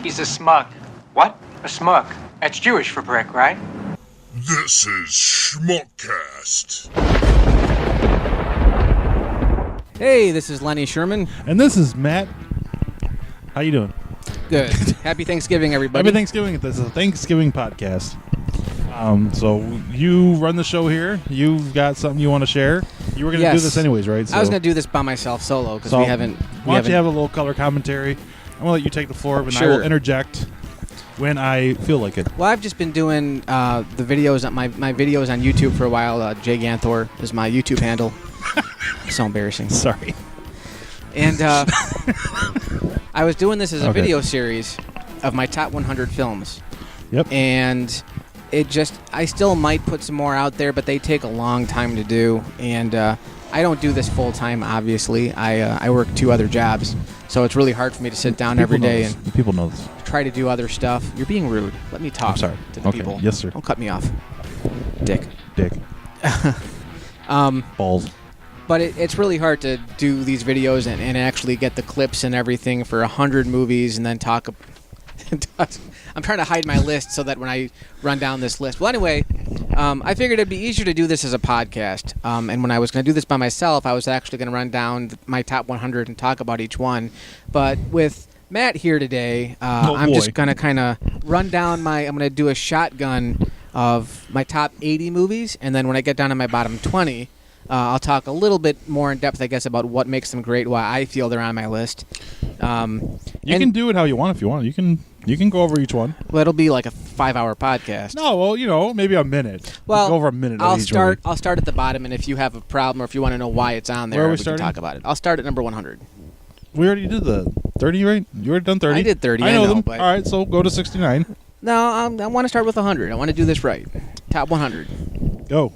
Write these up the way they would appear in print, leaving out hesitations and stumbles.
He's a smug. What? A smug. That's Jewish for brick, right? This is Schmuckast. Hey, this is Lenny Sherman. And this is Matt. How you doing? Good. Happy Thanksgiving, everybody. Happy Thanksgiving. This is a Thanksgiving podcast. So you run the show here. You've got something you want to share. You were going to do this anyways, right? So, I was going to do this by myself solo because we haven't. Why don't you have a little color commentary? I'm going to let you take the floor, but I will interject when I feel like it. Well, I've just been doing the videos, my videos on YouTube for a while. Jay Ganthor is my YouTube handle. So embarrassing. Sorry. And I was doing this as a video series of my top 100 films. Yep. And I still might put some more out there, but they take a long time to do. And I don't do this full time, obviously. I work 2 other jobs. So it's really hard for me to sit down every day and people know this. Try to do other stuff. You're being rude. Let me talk. I'm sorry. To the people. Yes, sir. Don't cut me off. Dick. Balls. But it's really hard to do these videos and actually get the clips and everything for 100 movies and then talk. I'm trying to hide my list so that when I run down this list. Well, anyway, I figured it'd be easier to do this as a podcast. And when I was going to do this by myself, I was actually going to run down my top 100 and talk about each one. But with Matt here today, I'm just going to kind of run down I'm going to do a shotgun of my top 80 movies. And then when I get down to my bottom 20, I'll talk a little bit more in depth, I guess, about what makes them great, why I feel they're on my list. You can do it how you want if you want. You can go over each one. Well, it'll be like a 5-hour podcast. No, well, maybe a minute. Well, go over a minute. I'll start at the bottom, and if you have a problem or if you want to know why it's on there, we can talk about it. I'll start at number 100. We already did the 30, right? You already done 30? I did 30. I know them. But all right, so go to 69. No, I want to start with 100. I want to do this right. Top 100. Go.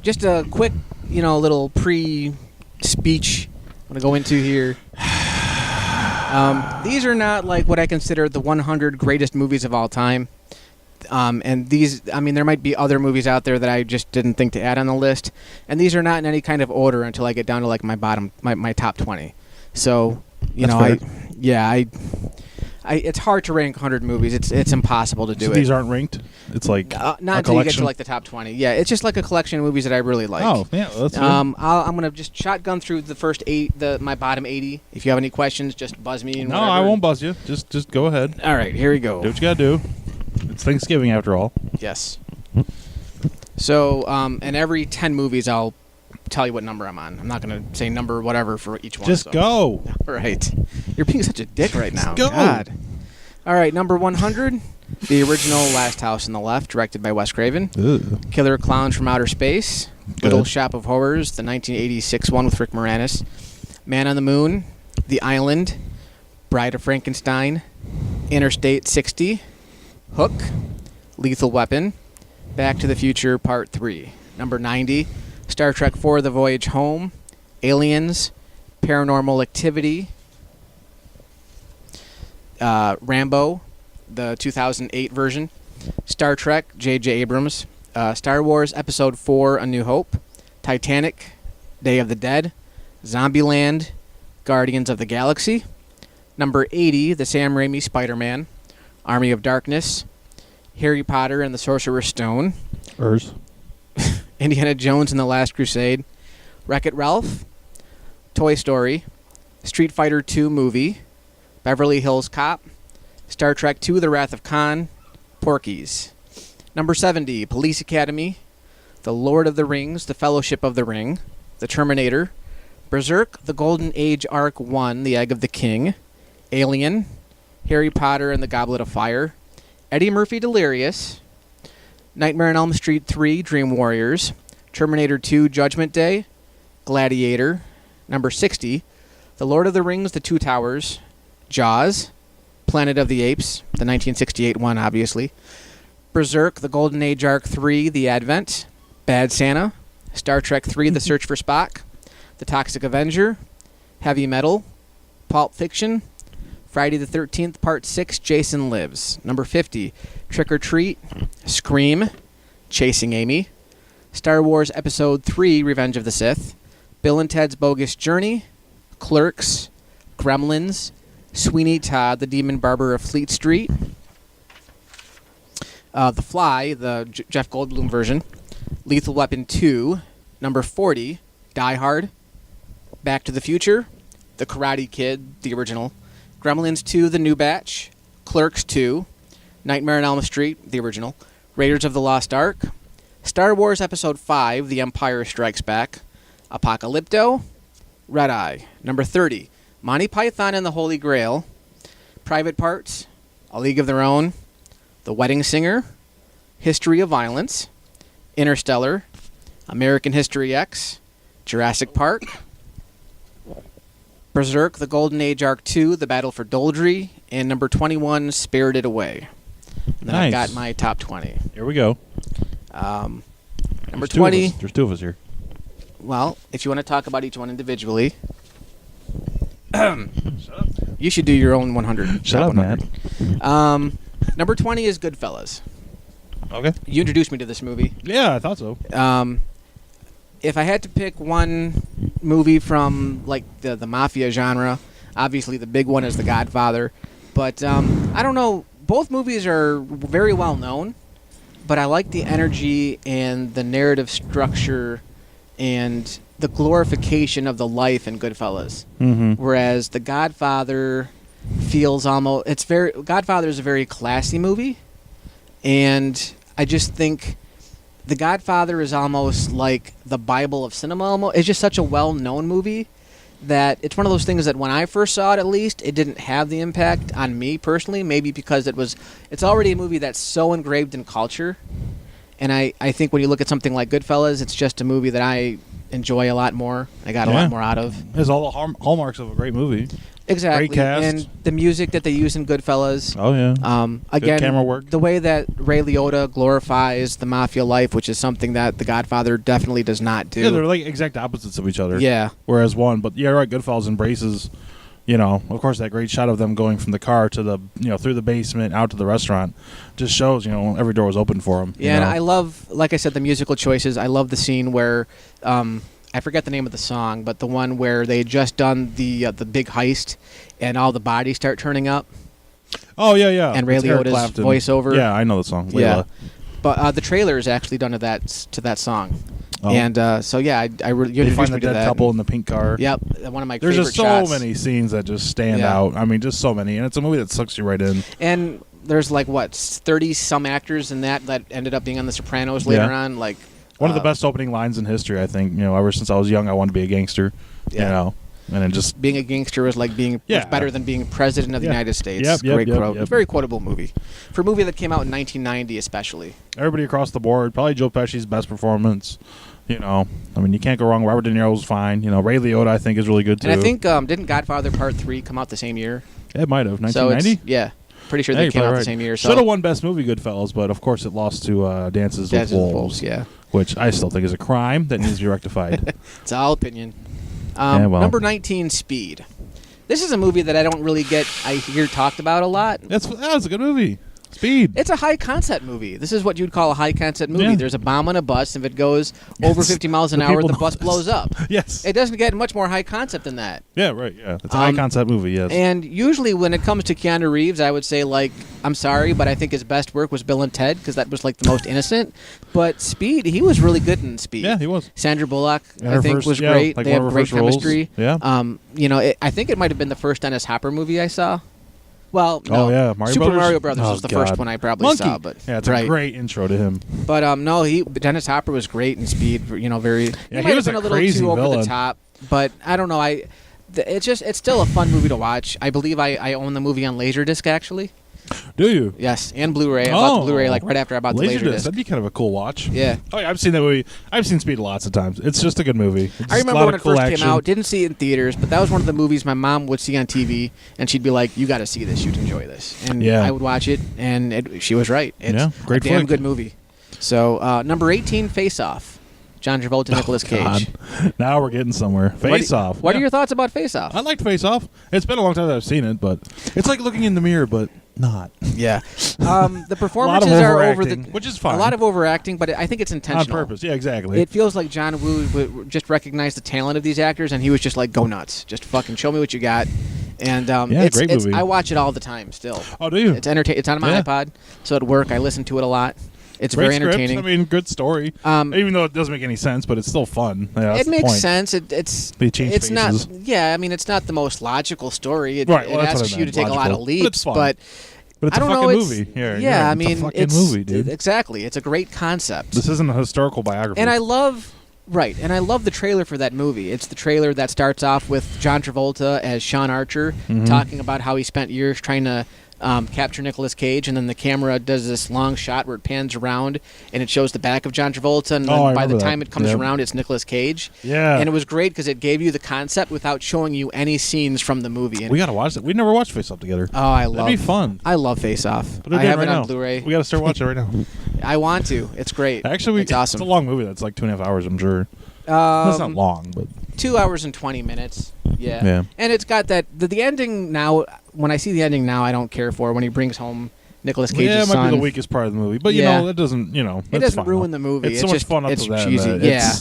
Just a quick, little pre-speech I'm going to go into here. These are not like what I consider the 100 greatest movies of all time. And these, there might be other movies out there that I just didn't think to add on the list. And these are not in any kind of order until I get down to like my top 20. So, it's hard to rank 100 movies. It's impossible to do it. These aren't ranked? It's like not until you get to like the top 20. Yeah, it's just like a collection of movies that I really like. Oh, yeah, that's good. I'm going to just shotgun through the first 8, my bottom 80. If you have any questions, just buzz me. And I won't buzz you. Just go ahead. All right, here we go. Do what you got to do. It's Thanksgiving after all. Yes. So, in every 10 movies, I'll tell you what number I'm on. I'm not going to say number whatever for each one. Just go. All right. You're being such a dick right now. Go. God. All right, number 100, the original Last House on the Left, directed by Wes Craven. Ugh. Killer Clowns from Outer Space. Little Shop of Horrors, the 1986 one with Rick Moranis. Man on the Moon, The Island, Bride of Frankenstein, Interstate 60, Hook, Lethal Weapon, Back to the Future Part 3. Number 90, Star Trek IV The Voyage Home, Aliens, Paranormal Activity, Rambo, the 2008 version, Star Trek, J.J. Abrams, Star Wars Episode 4 A New Hope, Titanic, Day of the Dead, Zombieland, Guardians of the Galaxy. Number 80, the Sam Raimi Spider-Man, Army of Darkness, Harry Potter and the Sorcerer's Stone, Indiana Jones and the Last Crusade, Wreck-It Ralph, Toy Story, Street Fighter 2 movie, Beverly Hills Cop, Star Trek II The Wrath of Khan, Porky's. Number 70, Police Academy, The Lord of the Rings, The Fellowship of the Ring, The Terminator, Berserk, The Golden Age Arc 1, The Egg of the King, Alien, Harry Potter and the Goblet of Fire, Eddie Murphy Delirious, Nightmare on Elm Street 3, Dream Warriors, Terminator 2, Judgment Day, Gladiator. Number 60, The Lord of the Rings, The Two Towers, Jaws, Planet of the Apes, the 1968 one, obviously, Berserk, The Golden Age Arc 3, The Advent, Bad Santa, Star Trek 3, The Search for Spock, The Toxic Avenger, Heavy Metal, Pulp Fiction, Friday the 13th, Part 6, Jason Lives. Number 50, Trick or Treat, Scream, Chasing Amy, Star Wars Episode 3, Revenge of the Sith, Bill and Ted's Bogus Journey, Clerks, Gremlins, Sweeney Todd, the Demon Barber of Fleet Street. The Fly, the Jeff Goldblum version. Lethal Weapon 2, number 40, Die Hard. Back to the Future, The Karate Kid, the original. Gremlins 2, The New Batch. Clerks 2, Nightmare on Elm Street, the original. Raiders of the Lost Ark. Star Wars Episode 5, The Empire Strikes Back. Apocalypto. Red Eye. Number 30, Monty Python and the Holy Grail. Private Parts. A League of Their Own. The Wedding Singer. History of Violence. Interstellar. American History X. Jurassic Park. Berserk, The Golden Age Arc 2, The Battle for Doldry. And number 21, Spirited Away. And then I've got my top 20. Here we go. Number 20. There's two of us here. Well, if you want to talk about each one individually, you should do your own 100. Shut up, Matt. Number 20 is Goodfellas. Okay. You introduced me to this movie. Yeah, I thought so. If I had to pick one movie from like the mafia genre, obviously the big one is The Godfather. But I don't know. Both movies are very well known, but I like the energy and the narrative structure and the glorification of the life in Goodfellas. Mm-hmm. Whereas The Godfather feels almost Godfather is a very classy movie, and I just think The Godfather is almost like the Bible of cinema. Almost, it's just such a well-known movie that it's one of those things that when I first saw it, at least, it didn't have the impact on me personally. Maybe because it's already a movie that's so engraved in culture. And I think when you look at something like Goodfellas, it's just a movie that I enjoy a lot more. I got a lot more out of. There's all the hallmarks of a great movie. Exactly. Great cast. And the music that they use in Goodfellas. Oh, yeah. Again, good camera work. The way that Ray Liotta glorifies the mafia life, which is something that The Godfather definitely does not do. Yeah, they're like exact opposites of each other. Yeah. Whereas but yeah, right, Goodfellas embraces, of course, that great shot of them going from the car to the, through the basement out to the restaurant just shows, every door was open for them. Yeah, and I love, like I said, the musical choices. I love the scene where, I forget the name of the song, but the one where they had just done the big heist and all the bodies start turning up. Oh, yeah, yeah. And Ray Liotta's voiceover. Yeah, I know the song. Yeah. But the trailer is actually done to that song. Oh. And so, yeah, I really you find the dead couple in the pink car. Yep, one of my There's favorite just so shots. many scenes that just stand out. I mean, just so many. And it's a movie that sucks you right in. And there's 30-some actors in that ended up being on The Sopranos later on. Like one of the best opening lines in history, I think. Ever since I was young, I wanted to be a gangster. And then just being a gangster was like was better than being president of the United States. Great quote. Very quotable movie. For a movie that came out in 1990, especially. Everybody across the board. Probably Joe Pesci's best performance. I mean, you can't go wrong. Robert De Niro's fine. Ray Liotta, I think, is really good too. And I think didn't Godfather Part 3 come out the same year? It might have. 1990. So pretty sure they came out the same year. So should have won Best Movie, Goodfellas, but of course it lost to Dances with Wolves. Yeah. Which I still think is a crime that needs to be rectified. It's all opinion. Number 19, Speed. This is a movie that I don't really I hear talked about a lot. That's a good movie. Speed. It's a high concept movie. This is what you'd call a high concept movie. Yeah. There's a bomb on a bus. If it goes over 50 miles an hour, the bus blows up. Yes. It doesn't get much more high concept than that. Yeah, right. Yeah. It's a high concept movie, yes. And usually when it comes to Keanu Reeves, I would say, I'm sorry, but I think his best work was Bill and Ted because that was the most innocent. But Speed, he was really good in Speed. Yeah, he was. Sandra Bullock, I think, was great. They have great chemistry. Yeah. I think it might have been the first Dennis Hopper movie I saw. Well, no. Oh, yeah. Mario Brothers was the first one I probably saw. But yeah, it's a great intro to him. But Dennis Hopper was great in Speed. Very. Yeah, he was been a little crazy too villain. over the top. But I don't know. It's still a fun movie to watch. I believe I own the movie on Laserdisc actually. Do you? Yes, and Blu-ray. I bought the Blu-ray right after I bought the Laserdisc. That'd be kind of a cool watch. Yeah. Oh, yeah, I've seen that movie. I've seen Speed lots of times. It's just a good movie. I remember when it first came out. Didn't see it in theaters, but that was one of the movies my mom would see on TV, and she'd be like, "You got to see this. You'd enjoy this." And I would watch it, and she was right. It's great a damn good movie. So number 18, Face Off. John Travolta, Nicolas Cage. Now we're getting somewhere. Face Off. What are your thoughts about Face Off? I liked Face Off. It's been a long time that I've seen it, but it's like looking in the mirror, but not. Yeah. The performances are over the... Which is fine. A lot of overacting, but I think it's intentional. On purpose. Yeah, exactly. It feels like John Woo just recognized the talent of these actors, and he was just like, go nuts. Just fucking show me what you got. And great movie. I watch it all the time still. Oh, do you? It's It's on my iPod, so at work I listen to it a lot. It's Great very script. entertaining. I mean, good story. Even though it doesn't make any sense, but it's still fun. Yeah, that's it the makes point. sense. They change It's faces. not. Yeah, I mean, it's not the most logical story. It, Right, it well, that's what asks I you to meant, take a lot of logical. But leaps, it's fun. but But it's I don't a know. fucking It's, movie. yeah, Yeah, I it's mean, a fucking movie, dude. Exactly. It's a great concept. This isn't a historical biography. And I love the trailer for that movie. It's the trailer that starts off with John Travolta as Sean Archer talking about how he spent years trying to capture Nicolas Cage, and then the camera does this long shot where it pans around and it shows the back of John Travolta, and then by the time it comes around, it's Nicolas Cage. Yeah. And it was great because it gave you the concept without showing you any scenes from the movie. And We gotta watch that. We never watched Face Off together. That'd be fun. I love Face Off. Put it I in have right it on now. Blu-ray. We gotta start watching it right now. I want to. It's great. Actually, it's awesome. It's a long movie. That's like 2.5 hours. I'm sure. It's not long, but 2 hours and 20 minutes. Yeah. Yeah. And it's got that the ending now. When I see the ending now, I don't care for when he brings home Nicolas Cage's yeah, it might son. be the weakest part of the movie, but Yeah. that doesn't. It that's doesn't fine, ruin though. the movie. It's so much fun up it's to that. cheesy. that Yeah.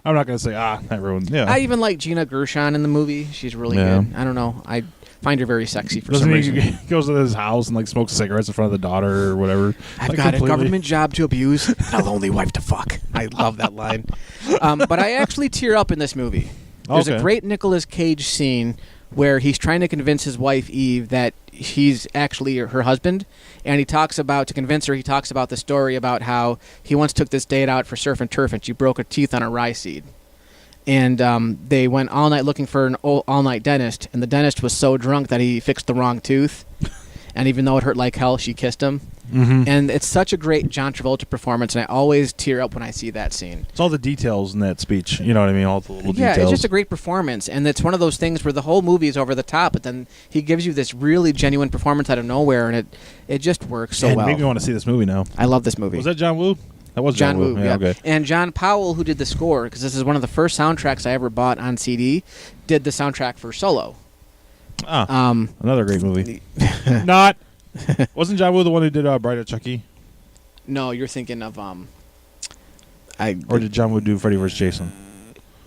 I'm not gonna say that ruined. Yeah. I even like Gina Gershon in the movie. She's really Yeah. good. I don't know. I find her very sexy for Doesn't some he reason. goes to his house and like smokes cigarettes in front of the daughter or whatever? I've Like, got a completely- government job to abuse and a lonely wife to fuck. I love that line. But I actually tear up in this movie. There's a Okay. great Nicolas Cage scene where he's trying to convince his wife Eve that he's actually her husband, and he talks about the story about how he once took this date out for surf and turf and she broke her teeth on a rye seed. And they went all night looking for an all-night dentist, and the dentist was so drunk that he fixed the wrong tooth. And even though it hurt like hell, she kissed him. Mm-hmm. And it's such a great John Travolta performance, and I always tear up when I see that scene. It's all the details in that speech. You know what I mean? All the little Yeah, details. it's just a great performance, and it's one of those things where the whole movie is over the top, but then he gives you this really genuine performance out of nowhere, and it just works so It well. made me want to see this movie now. I love this movie. Was that John Woo? That was John Woo? Yeah, okay. And John Powell, who did the score, because this is one of the first soundtracks I ever bought on CD, did the soundtrack for Solo. Another great movie. Not. Wasn't John Woo the one who did Bride of Chucky? No, you're thinking of Or did John Woo do Freddy vs. Jason?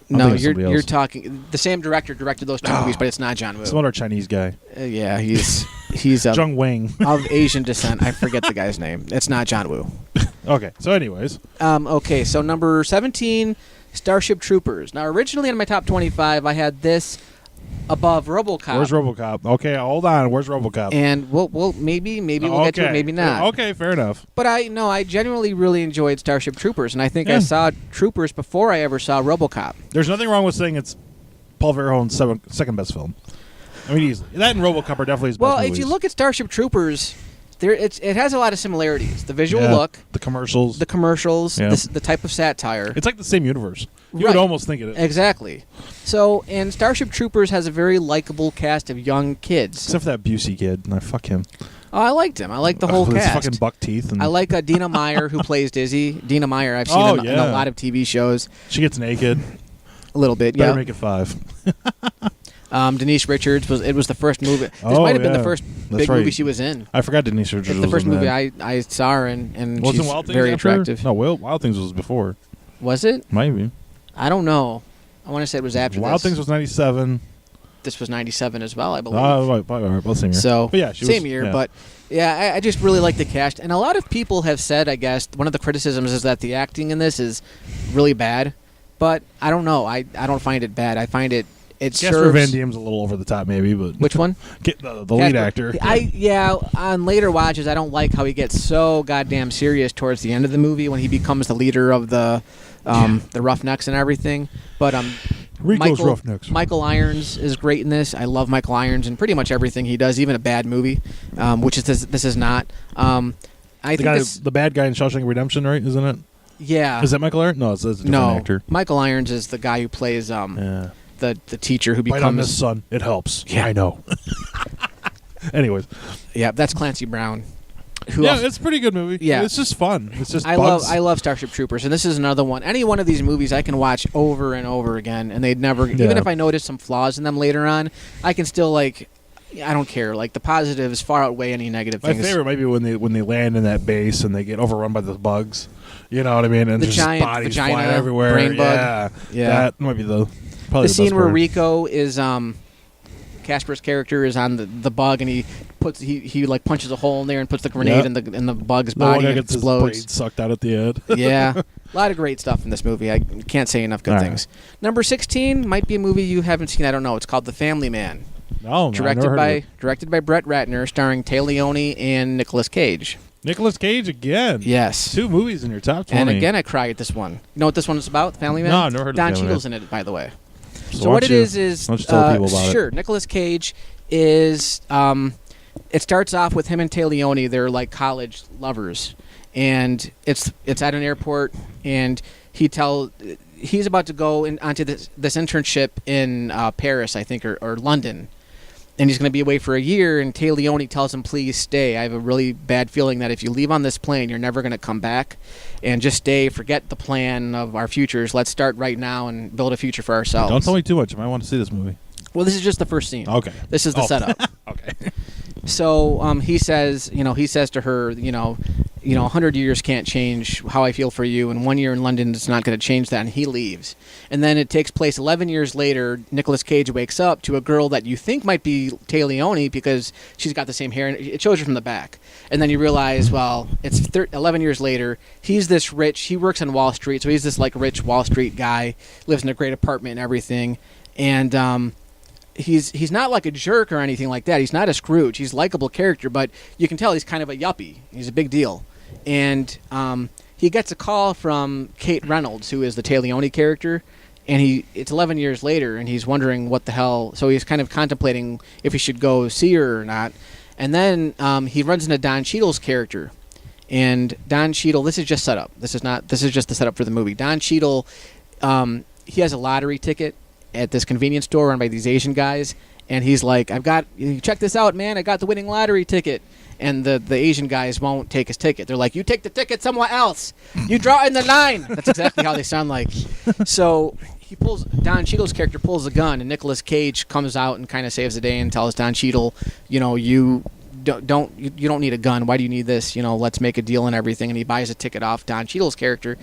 No, thinking of you're somebody else. talking. The same director directed those two movies, but it's not John Woo. Some other Chinese guy. Yeah, he's Zheng Wang. of Asian descent. I forget the guy's name. It's not John Woo. Okay, so anyways. Okay, so number 17, Starship Troopers. Now, originally in my top 25, I had this above RoboCop. Where's RoboCop? Okay, hold on. Where's RoboCop? And we'll maybe we'll get to it, maybe not. Okay, fair enough. But I genuinely really enjoyed Starship Troopers, and I think I saw Troopers before I ever saw RoboCop. There's nothing wrong with saying it's Paul Verhoeven's second best film. I mean, easily. That and RoboCop are definitely his best Well, movies. if you look at Starship Troopers, it has a lot of similarities. The visual look, the commercials. the commercials, Yeah. the type of satire. It's like the same universe. You Right. would almost think it. Exactly. So, and Starship Troopers has a very likable cast of young kids. Except for that Busey kid. No, fuck him. Oh, I liked him. I liked the whole With his cast. fucking buck teeth. And I like Dina Meyer, who plays Dizzy. Dina Meyer, I've seen Oh, in a yeah. lot of TV shows. She gets naked. A little bit, Better yeah. make it 5. Denise Richards was the first movie. This Oh, might have been the yeah. first That's big right. movie she was in. I forgot Denise Richards It's the was first in movie that. I saw her in, and Wasn't she's Wild Things very after? attractive. No, Wild Things was before. Was it? Maybe. I don't know. I want to say it was after Wild this. Things was 97. This was 97 as well, I believe. Right, both same year. So, But yeah, she same was, year, yeah. but yeah, I just really like the cast. And a lot of people have said, I guess, one of the criticisms is that the acting in this is really bad. But I don't know. I don't find it bad. I find it Casper serves... Van Diemen's a little over the top, maybe, but Which one? Get the lead Casper. actor. On later watches, I don't like how he gets so goddamn serious towards the end of the movie when he becomes the leader of the Roughnecks and everything. But Rico's Roughnecks. Michael Irons is great in this. I love Michael Irons in pretty much everything he does, even a bad movie, which is this is not. I think The bad guy in Shawshank Redemption, right? Isn't it? yeah. Is that Michael Irons? No, it's a different actor. Michael Irons is the guy who plays Yeah. the teacher who Bite on this, becomes. son. It helps. Yeah. I know. Anyways. Yeah, that's Clancy Brown. Who Yeah, else? it's a pretty good movie. Yeah. It's just fun. It's just I bugs. love Starship Troopers, and this is another one. Any one of these movies I can watch over and over again, and they'd never. Even if I notice some flaws in them later on, I can still I don't care. Like the positives far outweigh any negative My things. favorite might be when they land in that base and they get overrun by the bugs. You know what I mean? And The there's giant bodies vagina flying everywhere. brain bug. Yeah. Yeah. That might be probably The scene best where part. Rico is Casper's character is on the bug, and he like punches a hole in there and puts the grenade in the bug's body and it gets explodes. his brain sucked out at the end. Yeah, a lot of great stuff in this movie. I can't say enough good things. Number 16 might be a movie you haven't seen. I don't know. It's called The Family Man. No, directed by Brett Ratner, starring Tay Leone and Nicolas Cage. Nicolas Cage again. Yes. 2 movies in your top 20. And again, I cry at this one. You know what this one is about? The Family Man? No, I've never heard of Don The Family Cheadle's Man. in it, by the way. So what it is why don't you tell people about sure. Nicolas Cage is. It starts off with him and Tay Leone. They're like college lovers, and it's at an airport, and he's about to go onto this internship in Paris, I think, or London. And he's going to be away for a year, and Tay Leone tells him, please stay. I have a really bad feeling that if you leave on this plane, you're never going to come back. And just stay, forget the plan of our futures. Let's start right now and build a future for ourselves. Don't tell me too much. I might want to see this movie. Well, this is just the first scene. Okay. This is the setup. Okay. So he says to her, 100 years can't change how I feel for you, and 1 year in London is not going to change that, and he leaves. And then it takes place 11 years later. Nicolas Cage wakes up to a girl that you think might be Tay Leone because she's got the same hair, and it shows her from the back. And then you realize, well, it's 11 years later. He's this rich. He works on Wall Street, so he's this like rich Wall Street guy, lives in a great apartment and everything. And he's not like a jerk or anything like that. He's not a Scrooge. He's a likable character, but you can tell he's kind of a yuppie. He's a big deal. And he gets a call from Kate Reynolds, who is the Tay Leone character, and it's 11 years later, and he's wondering what the hell. So he's kind of contemplating if he should go see her or not. And then he runs into Don Cheadle's character, and Don Cheadle. This is just set up. This is just the setup for the movie. Don Cheadle, he has a lottery ticket at this convenience store run by these Asian guys, and he's like, check this out, man, I got the winning lottery ticket. And the Asian guys won't take his ticket. They're like, you take the ticket somewhere else. You draw in the 9. That's exactly how they sound like. So Don Cheadle's character pulls a gun, and Nicolas Cage comes out and kind of saves the day and tells Don Cheadle, you don't need a gun. Why do you need this? Let's make a deal and everything. And he buys a ticket off Don Cheadle's character.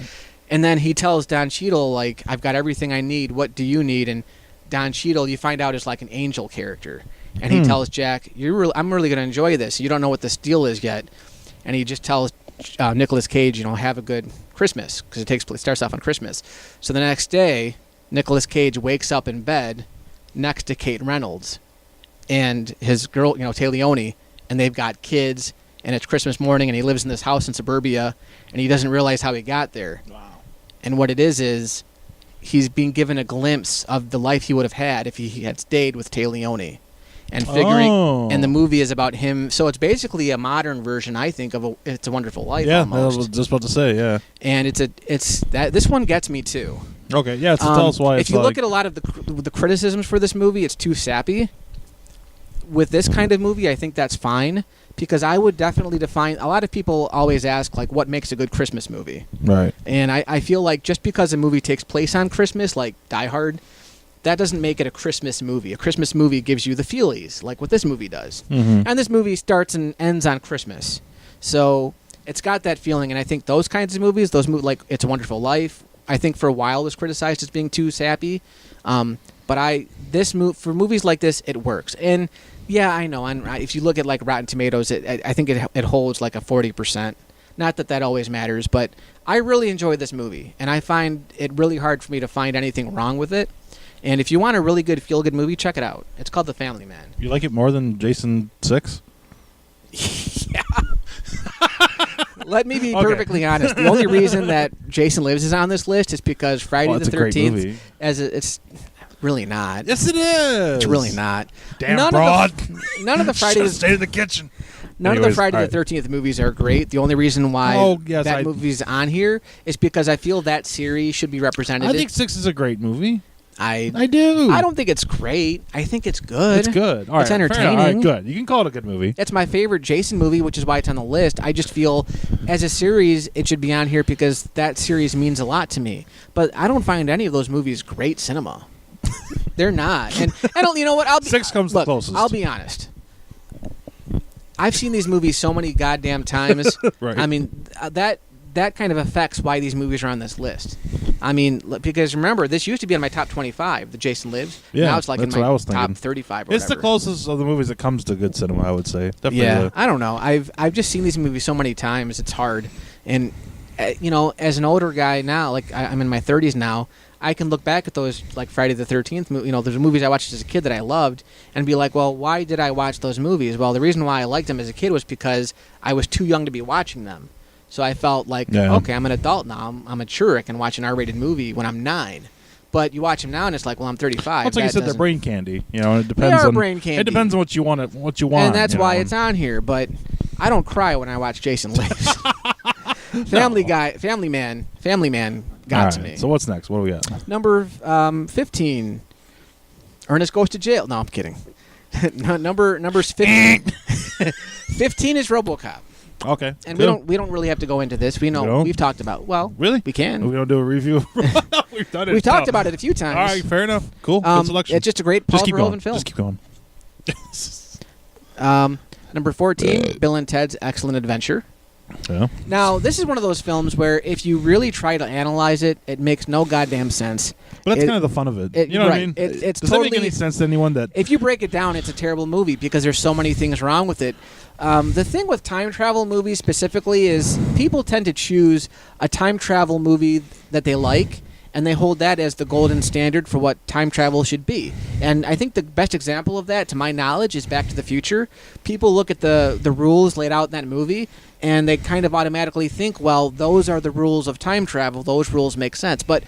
And then he tells Don Cheadle, like, I've got everything I need. What do you need? And Don Cheadle, you find out, is like an angel character. And he tells Jack, I'm really going to enjoy this. You don't know what this deal is yet. And he just tells Nicolas Cage, have a good Christmas, because it starts off on Christmas. So the next day, Nicolas Cage wakes up in bed next to Kate Reynolds and his girl, Tay Leone, and they've got kids, and it's Christmas morning, and he lives in this house in suburbia, and he doesn't realize how he got there. Wow. And what it is he's being given a glimpse of the life he would have had if he had stayed with Tay Leone. And and the movie is about him. So it's basically a modern version, I think, of It's a Wonderful Life. Yeah, almost. I was just about to say, yeah. And this one gets me too. Okay, yeah. So tell us why. If you look at a lot of the criticisms for this movie, it's too sappy. With this kind of movie, I think that's fine, because I would definitely define. A lot of people always ask, like, what makes a good Christmas movie? Right. And I feel like just because a movie takes place on Christmas, like Die Hard, that doesn't make it a Christmas movie. A Christmas movie gives you the feelies, like what this movie does. Mm-hmm. And this movie starts and ends on Christmas. So it's got that feeling, and I think those kinds of movies, like It's a Wonderful Life, I think for a while was criticized as being too sappy. But for movies like this, it works. And yeah, I know. If you look at like Rotten Tomatoes, I think it holds like a 40%. Not that always matters, but I really enjoy this movie, and I find it really hard for me to find anything wrong with it. And if you want a really good feel-good movie, check it out. It's called The Family Man. You like it more than Jason 6? Yeah. Let me be perfectly honest. The only reason that Jason Lives is on this list is because Friday the 13th, it's really not. Yes, it is. It's really not. Damn broad. None of the Friday. Stay in the kitchen. None of the Friday the 13th movies are great. The only reason why that movie's on here is because I feel that series should be represented. I think 6 is a great movie. I do. I don't think it's great. I think it's good. It's good. All it's right, entertaining. All right, good. You can call it a good movie. It's my favorite Jason movie, which is why it's on the list. I just feel, as a series, it should be on here because that series means a lot to me. But I don't find any of those movies great cinema. They're not. And I don't. You know what? 6 comes the closest. I'll be honest. I've seen these movies so many goddamn times. Right. I mean, that that kind of affects why these movies are on this list. I mean, because remember, this used to be in my top 25, the Jason Lives. Yeah, now it's like in that's what I my was top thinking. 35 or It's the whatever. closest of the movies that comes to good cinema, I would say. Definitely. Yeah, I don't know. I've just seen these movies so many times, it's hard. And, as an older guy now, like I'm in my 30s now, I can look back at those, like Friday the 13th, there's movies I watched as a kid that I loved, and be like, well, why did I watch those movies? Well, the reason why I liked them as a kid was because I was too young to be watching them. So I felt like, okay, I'm an adult now. I'm mature. I can watch an R-rated movie when I'm 9. But you watch them now, and it's like, well, I'm 35. Well, it's like you said, they're brain candy. It depends they are on brain candy. It depends on what you want. And that's why it's on here. But I don't cry when I watch Jason Lives. Family Man got to me. So what's next? What do we got? Number 15. Ernest Goes to Jail. No, I'm kidding. Numbers 15. 15 is RoboCop. Okay. And we don't really have to go into this. We've talked about. Well, really? We can. We don't do a review. We've done it. We've talked about it a few times. All right, fair enough. Cool. Good selection. It's just a great Paul Verhoeven film. Just keep going. Number 14, Bill and Ted's Excellent Adventure. Yeah. Now, this is one of those films where if you really try to analyze it, it makes no goddamn sense. But that's kind of the fun of it. You know what I mean? It's Does totally, that make any sense to anyone that... If you break it down, it's a terrible movie because there's so many things wrong with it. The thing with time travel movies specifically is people tend to choose a time travel movie that they like, and they hold that as the golden standard for what time travel should be. And I think the best example of that, to my knowledge, is Back to the Future. People look at the rules laid out in that movie, and they kind of automatically think, well, those are the rules of time travel. Those rules make sense. But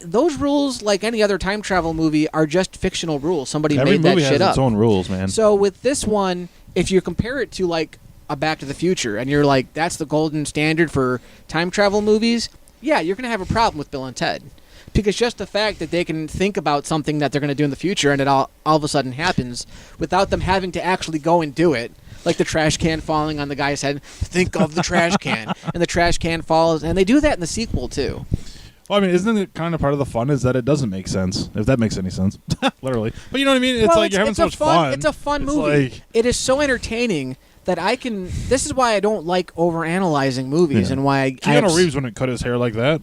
those rules, like any other time travel movie, are just fictional rules. Somebody made that shit up. Every movie has its own rules, man. So with this one, if you compare it to like a Back to the Future, and you're like, that's the golden standard for time travel movies, yeah, you're going to have a problem with Bill and Ted. Because just the fact that they can think about something that they're going to do in the future and it all of a sudden happens without them having to actually go and do it, like the trash can falling on the guy's head, think of the trash can, and the trash can falls, and they do that in the sequel too. Well, I mean, isn't it kind of part of the fun is that it doesn't make sense, if that makes any sense, literally. But you know what I mean? It's like you're having so much fun. It's a fun movie. Like, it is so entertaining that I can... This is why I don't like overanalyzing movies and why Keanu Reeves wouldn't cut his hair like that.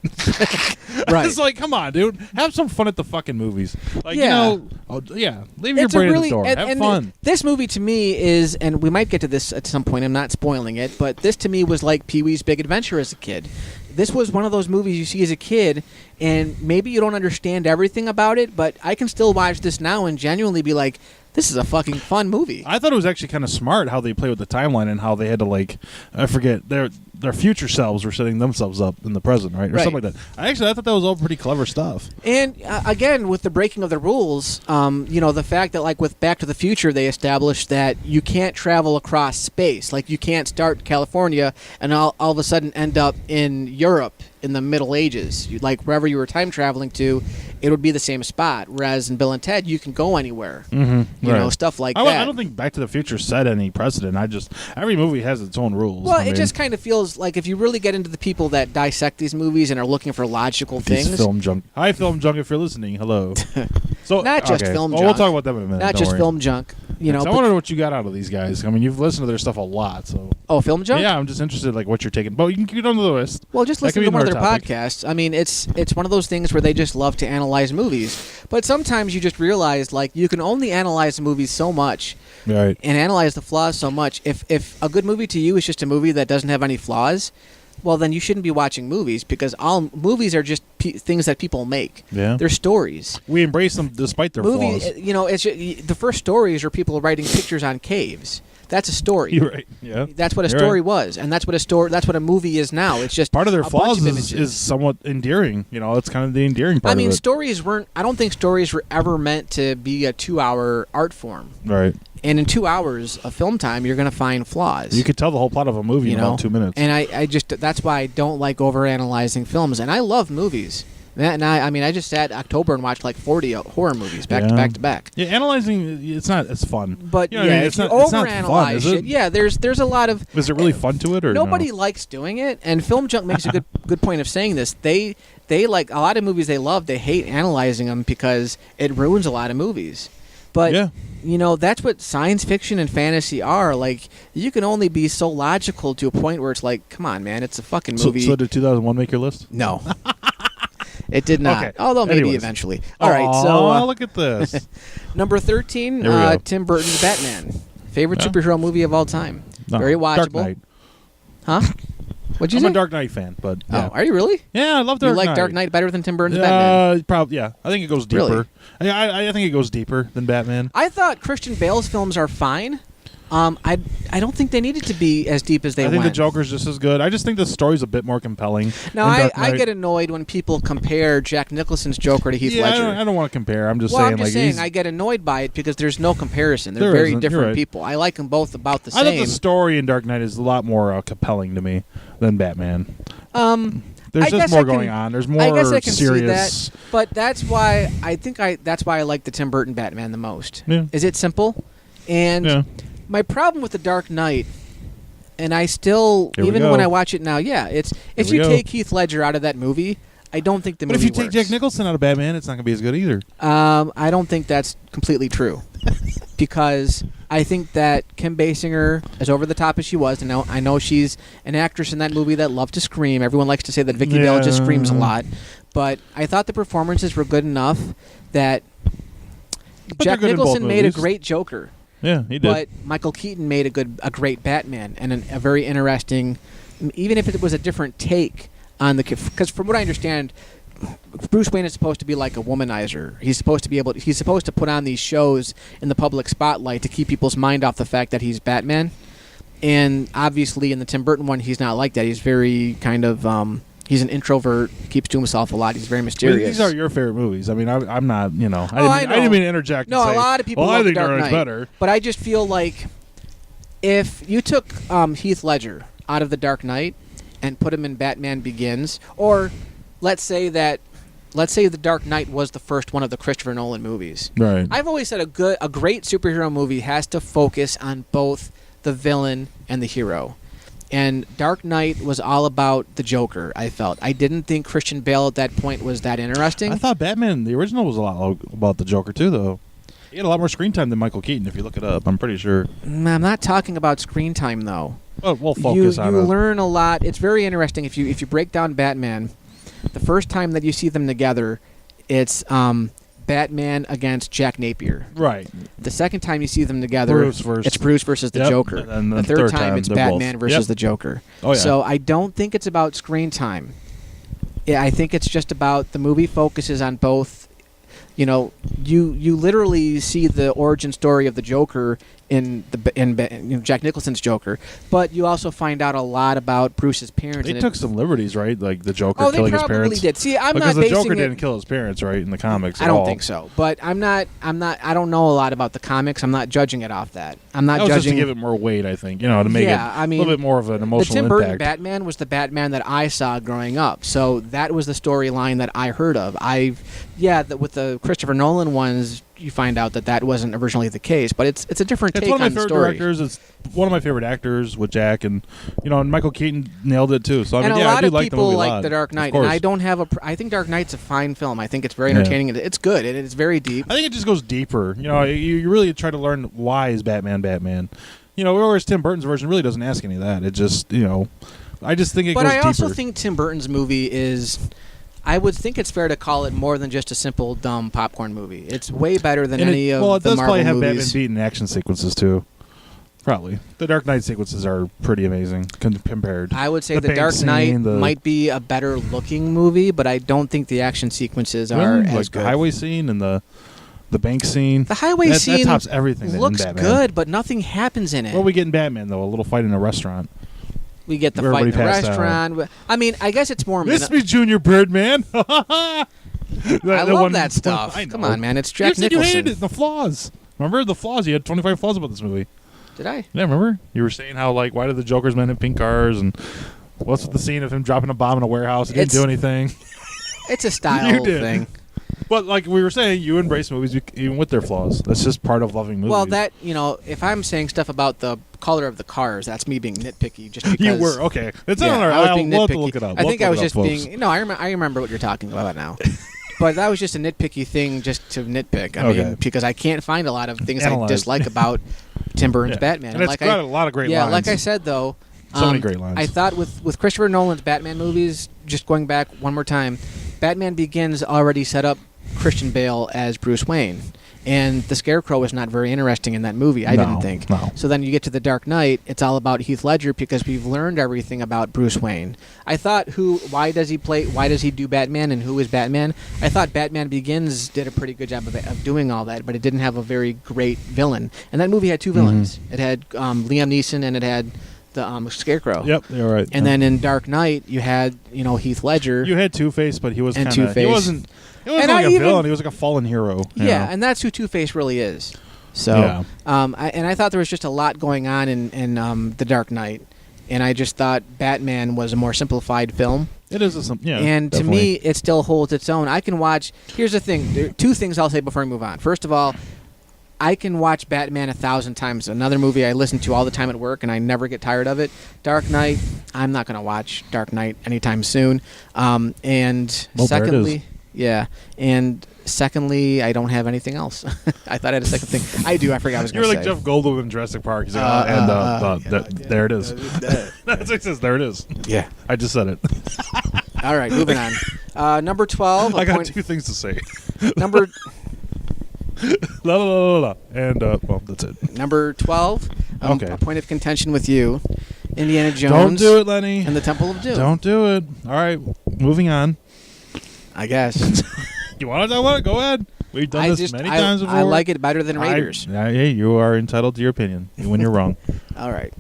Right. It's like, come on, dude. Have some fun at the fucking movies. Like, leave your it's brain at the door. Have fun. This movie to me is, and we might get to this at some point, I'm not spoiling it, but this to me was like Pee-wee's Big Adventure as a kid. This was one of those movies you see as a kid, and maybe you don't understand everything about it, but I can still watch this now and genuinely be like, this is a fucking fun movie. I thought it was actually kind of smart how they play with the timeline and how they had to, like, I forget, their future selves were setting themselves up in the present, right? Or something like that. I thought that was all pretty clever stuff. And, again, with the breaking of the rules, the fact that, like, with Back to the Future, they established that you can't travel across space. Like, you can't start California and all of a sudden end up in Europe in the Middle Ages. Like, wherever you were time traveling to, it would be the same spot. Whereas in Bill and Ted, you can go anywhere. Mm-hmm. You know, stuff like that. I don't think Back to the Future set any precedent. Every movie has its own rules. Well, it just kind of feels like if you really get into the people that dissect these movies and are looking for logical things. Film junk. Hi, Film Junk, if you're listening. Hello. So not just film junk. We'll talk about them in a minute. Not just film junk. So I want to know what you got out of these guys. I mean, you've listened to their stuff a lot, so. Oh, film junk? Yeah, I'm just interested, like, what you're taking. But you can get on the list. Well, just listen to one of their podcasts. I mean, it's one of those things where they just love to analyze movies. But sometimes you just realize, like, you can only analyze movies so much, right? And analyze the flaws so much. If a good movie to you is just a movie that doesn't have any flaws, well, then you shouldn't be watching movies because all movies are just things that people make. Yeah, they're stories. We embrace them despite their flaws. It's the first stories are people writing pictures on caves. That's a story. You're right. Yeah, that's what a story was, and that's what a movie is now. It's just part of their flaws is somewhat endearing. It's kind of the endearing part. I mean, of it. stories weren't. I don't think stories were ever meant to be a 2-hour art form. Right. And in 2 hours of film time, you're going to find flaws. You could tell the whole plot of a movie in about 2 minutes. And I just that's why I don't like overanalyzing films. And I love movies. And I just sat October and watched like 40 horror movies back to back. Yeah, analyzing it's fun. But if you overanalyze shit, there's a lot of. Is it really fun to it or nobody likes doing it? And Film Junk makes a good point of saying this. They like a lot of movies they love. They hate analyzing them because it ruins a lot of movies. But that's what science fiction and fantasy are. Like, you can only be so logical to a point where it's like, come on, man, it's a fucking movie. So did 2001 make your list? No. It did not. Okay. Although maybe Anyways. eventually. All right, so look at this. number 13, Here we go. Tim Burton's Batman. Favorite Yeah. superhero movie of all time. No, Very Dark watchable. Knight. Huh? What'd you I'm say? a Dark Knight fan, but yeah. Oh, are you really? Yeah, I love Dark You like Knight. Dark Knight better than Tim Burton's Batman? Probably. Yeah, I think it goes deeper. Really? I think it goes deeper than Batman. I thought Christian Bale's films are fine. I don't think they needed to be as deep as they I think went. the Joker's just as good. I just think the story's a bit more compelling. Now, than I Dark Knight. get annoyed when people compare Jack Nicholson's Joker to Heath Ledger. I don't want to compare. I'm just Well, saying, I'm just like, saying I get annoyed by it because there's no comparison. They're There very isn't. You're different right. people. I like them both about the I same. thought the story in Dark Knight is a lot more compelling to me than Batman. There's I just guess more I can- going on. There's more I guess I can serious. see that, but that's why I like the Tim Burton Batman the most. Yeah. Is it simple? And Yeah. my problem with the Dark Knight, and I still, Here we even go. when I watch it now, it's if Here we you go. take Heath Ledger out of that movie, I don't think the But movie if you take works. Jack Nicholson out of Batman, it's not going to be as good either. I don't think that's completely true. Because I think that Kim Basinger, as over the top as she was, and I know she's an actress in that movie that loved to scream. Everyone likes to say that Vicki Vale just screams a lot. But I thought the performances were good enough that they're Jack good in both Nicholson made a movies. great Joker. Yeah, he did. But Michael Keaton made a great Batman and a very interesting, even if it was a different take on the, because from what I understand, Bruce Wayne is supposed to be like a womanizer. He's supposed to put on these shows in the public spotlight to keep people's mind off the fact that he's Batman. And obviously in the Tim Burton one, he's not like that. He's very kind of, he's an introvert, keeps to himself a lot. He's very But mysterious. these are your favorite movies. I mean, I'm not, I know. I didn't mean to interject. No, and say, a lot of people well, I love think the Dark Dark Knight's Knight. better. But I just feel like if you took Heath Ledger out of The Dark Knight and put him in Batman Begins, or let's say The Dark Knight was the first one of the Christopher Nolan movies. Right. I've always said a great superhero movie has to focus on both the villain and the hero. And Dark Knight was all about the Joker, I felt. I didn't think Christian Bale at that point was that interesting. I thought Batman, the original, was a lot about the Joker, too, though. He had a lot more screen time than Michael Keaton, if you look it up. I'm pretty sure. I'm not talking about screen time, though. Well, we'll focus on you it. learn a lot. It's very interesting. If you break down Batman, the first time that you see them together, it's Batman against Jack Napier. Right. The second time you see them together, it's Bruce versus the Yep. Joker. And then the third time, it's they're Batman both. versus Yep. the Joker. Oh, yeah. So I don't think it's about screen time. Yeah, I think it's just about the movie focuses on both. You know, you literally see the origin story of the Joker in Jack Nicholson's Joker, but you also find out a lot about Bruce's parents. They and took some liberties, right? Like the Joker Oh, they killing his probably parents. did. See, I'm because not the basing Joker it. didn't kill his parents, right, in the comics I at don't all. think so, but I don't know a lot about the comics. I'm not judging it off that. I'm not That was just to judging. give it more weight, I think. You know, to make Yeah, it I mean, a little bit more of an The emotional Tim Burton impact. Batman was the Batman that I saw growing up, so that was the storyline that I heard of. With the Christopher Nolan ones, you find out that wasn't originally the case, but it's a different It's take one of my on the favorite story. directors. It's one of my favorite actors with Jack, and and Michael Keaton nailed it too. So I mean, And a yeah, I lot do of like the people movie a like lot. The Dark Of Knight, and course. I don't have I think Dark Knight's a fine film. I think it's very Yeah. entertaining. It's good, and it's very deep. I think it just goes deeper. You really try to learn why is Batman. Whereas Tim Burton's version really doesn't ask any of that. It just, I just think it But goes I deeper. also think Tim Burton's movie is. I would think it's fair to call it more than just a simple dumb popcorn movie. It's way better than And any it of does the Marvel probably have movies. Batman beaten action sequences too. Probably the Dark Knight sequences are pretty amazing compared. I would say The The bank Dark Knight scene, the- might be a better looking movie, but I don't think the action sequences are Really? as like good. the highway scene and the bank scene. The highway that scene tops everything. in looks Batman. good, but nothing happens in it. What we get in Batman though, a little fight in a restaurant. We get the where fight in the everybody passed out. restaurant. I mean, I guess it's more. Miss me, Junior Birdman. I love that stuff. I know. Come on, man. It's Jack you said Nicholson. you hated it. The flaws. Remember the flaws? You had 25 flaws about this movie. Did I? Yeah, remember? You were saying how, why did the Joker's men have pink cars, and what's with the scene of him dropping a bomb in a warehouse? He didn't do anything. It's a style You did. thing. But like we were saying, you embrace movies even with their flaws. That's just part of loving movies. Well, if I'm saying stuff about the color of the cars, that's me being nitpicky. Just because you were okay. It's Yeah, on our. I was being We'll have to nitpicky. look it up. I We'll think have I to was look just it up, folks. being. No, I remember what you're talking about now. But that was just a nitpicky thing, just to nitpick. I Okay. mean, because I can't find a lot of things I Analyze. dislike about Tim Burton's Yeah. Batman. And it's got a lot of great lines. like I said though, So many great lines. I thought with Christopher Nolan's Batman movies, just going back one more time, Batman Begins already set up Christian Bale as Bruce Wayne. And the Scarecrow was not very interesting in that movie, I didn't think. No. So then you get to The Dark Knight, it's all about Heath Ledger because we've learned everything about Bruce Wayne. I thought why does he do Batman and who is Batman? I thought Batman Begins did a pretty good job of doing all that, but it didn't have a very great villain. And that movie had two villains. It had Liam Neeson and it had the Scarecrow. Yep, you're right. And then in Dark Knight, you had Heath Ledger. You had Two-Face, but he was And kind of... Two-Face. He wasn't And like I a even- villain. He was like a fallen hero. you Yeah, know? and that's who Two-Face really is. So, Yeah. I thought there was just a lot going on in The Dark Knight, and I just thought Batman was a more simplified film. It is yeah. And to definitely. me, it still holds its own. I can watch. Here's the thing. There are two things I'll say before I move on. First of all, I can watch Batman 1,000 times. Another movie I listen to all the time at work, and I never get tired of it. Dark Knight. I'm not going to watch Dark Knight anytime soon. And Well, there it secondly, is. yeah. And secondly, I don't have anything else. I thought I had a second thing. I do. I forgot I was You going were to say. like Jeff Goldblum in Jurassic Park. He's like, there it is. That's what he says. There it is. Yeah. I just said it. All right, moving on. Number 12. I got two things to say. Number La la la la la. And well, that's it. number 12. Okay. A point of contention with you. Indiana Jones. Don't do it, Lenny. And the Temple of Doom. Don't do it. All right, moving on. I guess. You want to talk about it? Go ahead. We've done this many times before. I like it better than Raiders. Hey, you are entitled to your opinion, even when you're wrong. All right.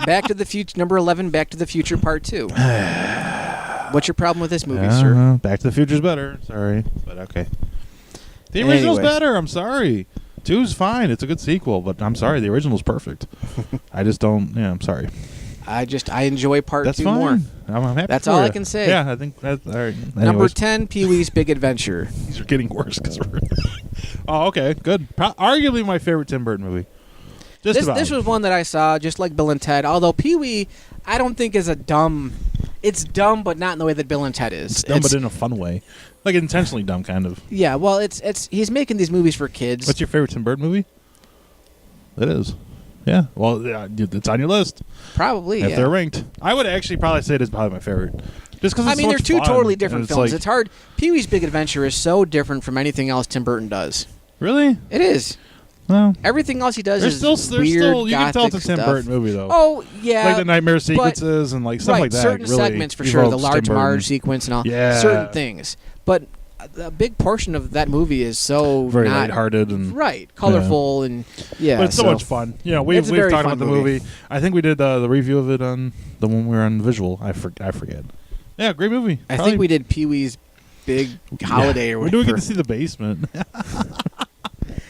Back to the Future. Number 11. Back to the Future Part 2. What's your problem with this movie, sir? Back to the Future's better. Sorry, but okay. The original's Anyway. better. I'm sorry. 2's fine. It's a good sequel, but I'm sorry. The original's perfect. I just don't. Yeah, I'm sorry. I enjoy Part That's 2 fine. more. I'm happy. That's for all I you. can say. Yeah, I think that's all right. Number Anyways, 10. Pee-wee's Big Adventure. these are getting worse because we're. Oh, okay, good. Arguably my favorite Tim Burton movie. Just about. This was one that I saw, just like Bill and Ted. Although Pee-wee, I don't think is a dumb. It's dumb, but not in the way that Bill and Ted is. It's dumb, but in a fun way, like intentionally dumb, kind of. Yeah, well, it's he's making these movies for kids. What's your favorite Tim Burton movie? It is. Yeah. Well, yeah, it's on your list. Probably, If yeah. they're ranked, I would actually probably say it is probably my favorite. Just because I mean, they're two totally different films. Like, It's hard. Pee-wee's Big Adventure is so different from anything else Tim Burton does. really? It is. No. Everything else he does There's is still, weird, you can tell it's a gothic Tim stuff. Burton movie though. Oh yeah, like the nightmare sequences and like stuff right, like that. certain really segments for sure. The evokes large Tim Burton. Marge sequence and all. Yeah. Certain things, but a big portion of that movie is so Very not lighthearted and right, colorful and yeah. But it's so much fun. You know, we've It's a very talked fun about the movie. I think we did the review of it on the one we were on the visual. I forget. Yeah, great movie. I think we did Pee-wee's Big Holiday or When whatever. do we get to see the basement?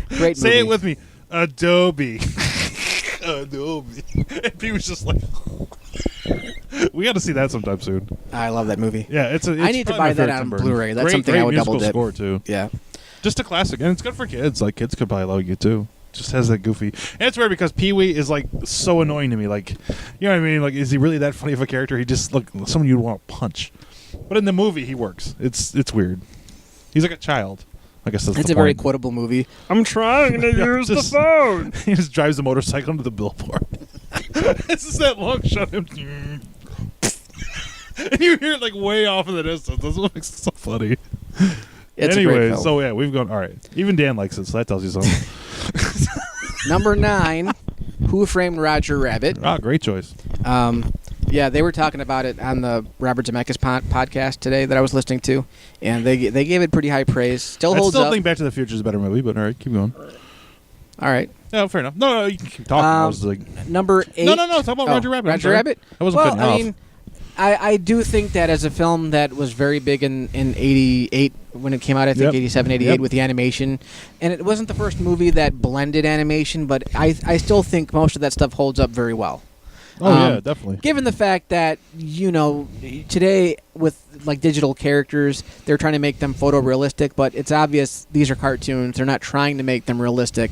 Great movie. Say it with me. Adobe. Adobe. And Pete was just like, we got to see that sometime soon. I love that movie. Yeah, it's. I need to probably buy my that favorite on Tim Burton. Blu-ray. That's great, something great I would double musical dip. score too. Yeah. Just a classic, and it's good for kids. Like kids could probably like it too. Just has that goofy. And it's weird because Pee Wee is like so annoying to me. Like, you know what I mean? Like, is he really that funny of a character? He just like someone you'd want to punch. But in the movie, he works. It's weird. He's like a child. I guess that's It's the a very point. quotable movie. I'm trying to use the Just- phone. He just drives the motorcycle into the billboard. It's just that long shot. And you hear it like way off in the distance. That's what makes it so funny. It's a great Anyway, film. so yeah, we've gone. All right. Even Dan likes it, so that tells you something. Number 9, Who Framed Roger Rabbit? Great choice. Yeah, they were talking about it on the Robert Zemeckis podcast today that I was listening to, and they gave it pretty high praise. Still I holds still up. think Back to the Future is a better movie, but all right, keep going. All right. No, fair enough. No, you can keep talking. I was like, Number 8. no. Talk about Roger Rabbit. I'm Roger sorry. Rabbit? I wasn't well, cutting you I off. mean, I do think that as a film that was very big in 88 when it came out, I think Yep. 87, 88 Yep. with the animation. And it wasn't the first movie that blended animation, but I still think most of that stuff holds up very well. Oh yeah, definitely. Given the fact that, you know, today with like digital characters, they're trying to make them photorealistic, but it's obvious these are cartoons. They're not trying to make them realistic.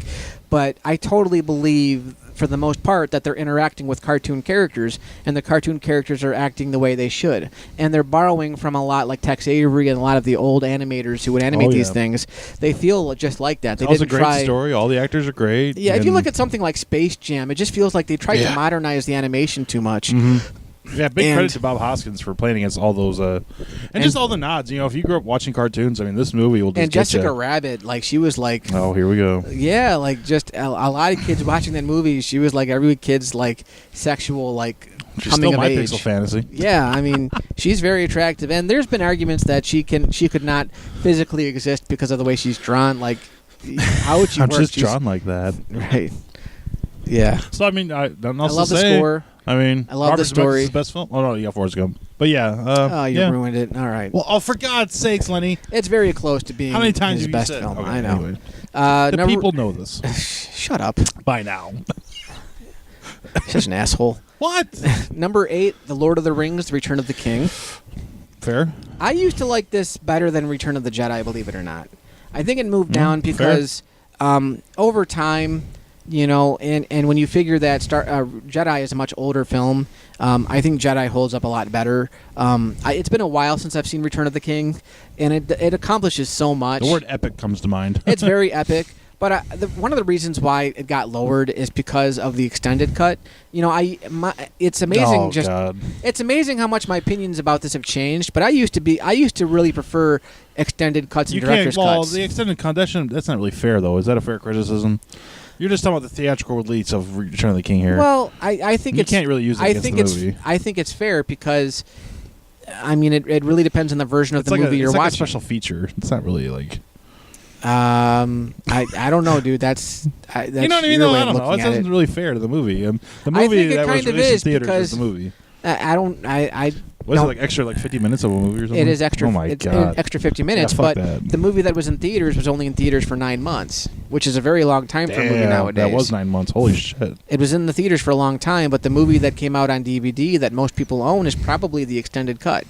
But I totally believe for the most part, that they're interacting with cartoon characters, and the cartoon characters are acting the way they should. And they're borrowing from a lot like Tex Avery and a lot of the old animators who would animate these things. They feel just like that. They That was a didn't great story. All the actors are great. Yeah, if you look at something like Space Jam, it just feels like they tried to modernize the animation too much. Yeah, big credit to Bob Hoskins for playing against all those, and just all the nods. You know, if you grew up watching cartoons, I mean, this movie will just And get Jessica ya. Rabbit, like, she was like... Oh, here we go. Yeah, like, just a lot of kids watching that movie, she was like every kid's, like, sexual, like, She's coming still of my age. pixel fantasy. Yeah, I mean, she's very attractive. And there's been arguments that she could not physically exist because of the way she's drawn. Like, how would she I'm work? just She's- drawn like that. Right. Yeah. So, I mean, I don't know I else love to the say. score. I mean, I love Robert the story. Zemeckis' best film. Oh no, you got Forrest Gump. But yeah, Oh, you yeah. ruined it. All right. Well, oh, for God's sakes, Lenny! It's very close to being How many times his have you best said? film. Okay, I know. anyway. The number- people know this Shut up. by now. Such an asshole. What? Number 8, The Lord of the Rings, The Return of the King. Fair. I used to like this better than Return of the Jedi, believe it or not. I think it moved down fair. because over time, you know, and when you figure that Jedi is a much older film, I think Jedi holds up a lot better. It's been a while since I've seen Return of the King, and it accomplishes so much. The word epic comes to mind. It's very epic. But one of the reasons why it got lowered is because of the extended cut. You know, it's amazing. Oh, God. It's amazing how much my opinions about this have changed. But I used to really prefer extended cuts and director's cuts. The extended cut, that's not really fair, though. Is that a fair criticism? You're just talking about the theatrical release of Return of the King here. Well, I think you can't really use it against the movie. I think it's fair because, I mean, it really depends on the version of the movie you're it's like watching. a special feature. It's not really like... I don't know, dude. That's you know what I mean? your No, way I of don't know. looking It at doesn't it. really fair to the movie. The I movie think it that was kind of released in is theaters because was the movie. I Was it don't- like extra, like 50 minutes of a movie or something? It is extra. Oh my it's God. an extra 50 minutes, fuck but that. the movie that was in theaters was only in theaters for 9 months, which is a very long time for a movie Damn, nowadays. that was 9 months. Holy shit. It was in the theaters for a long time, but the movie that came out on DVD that most people own is probably the extended cut,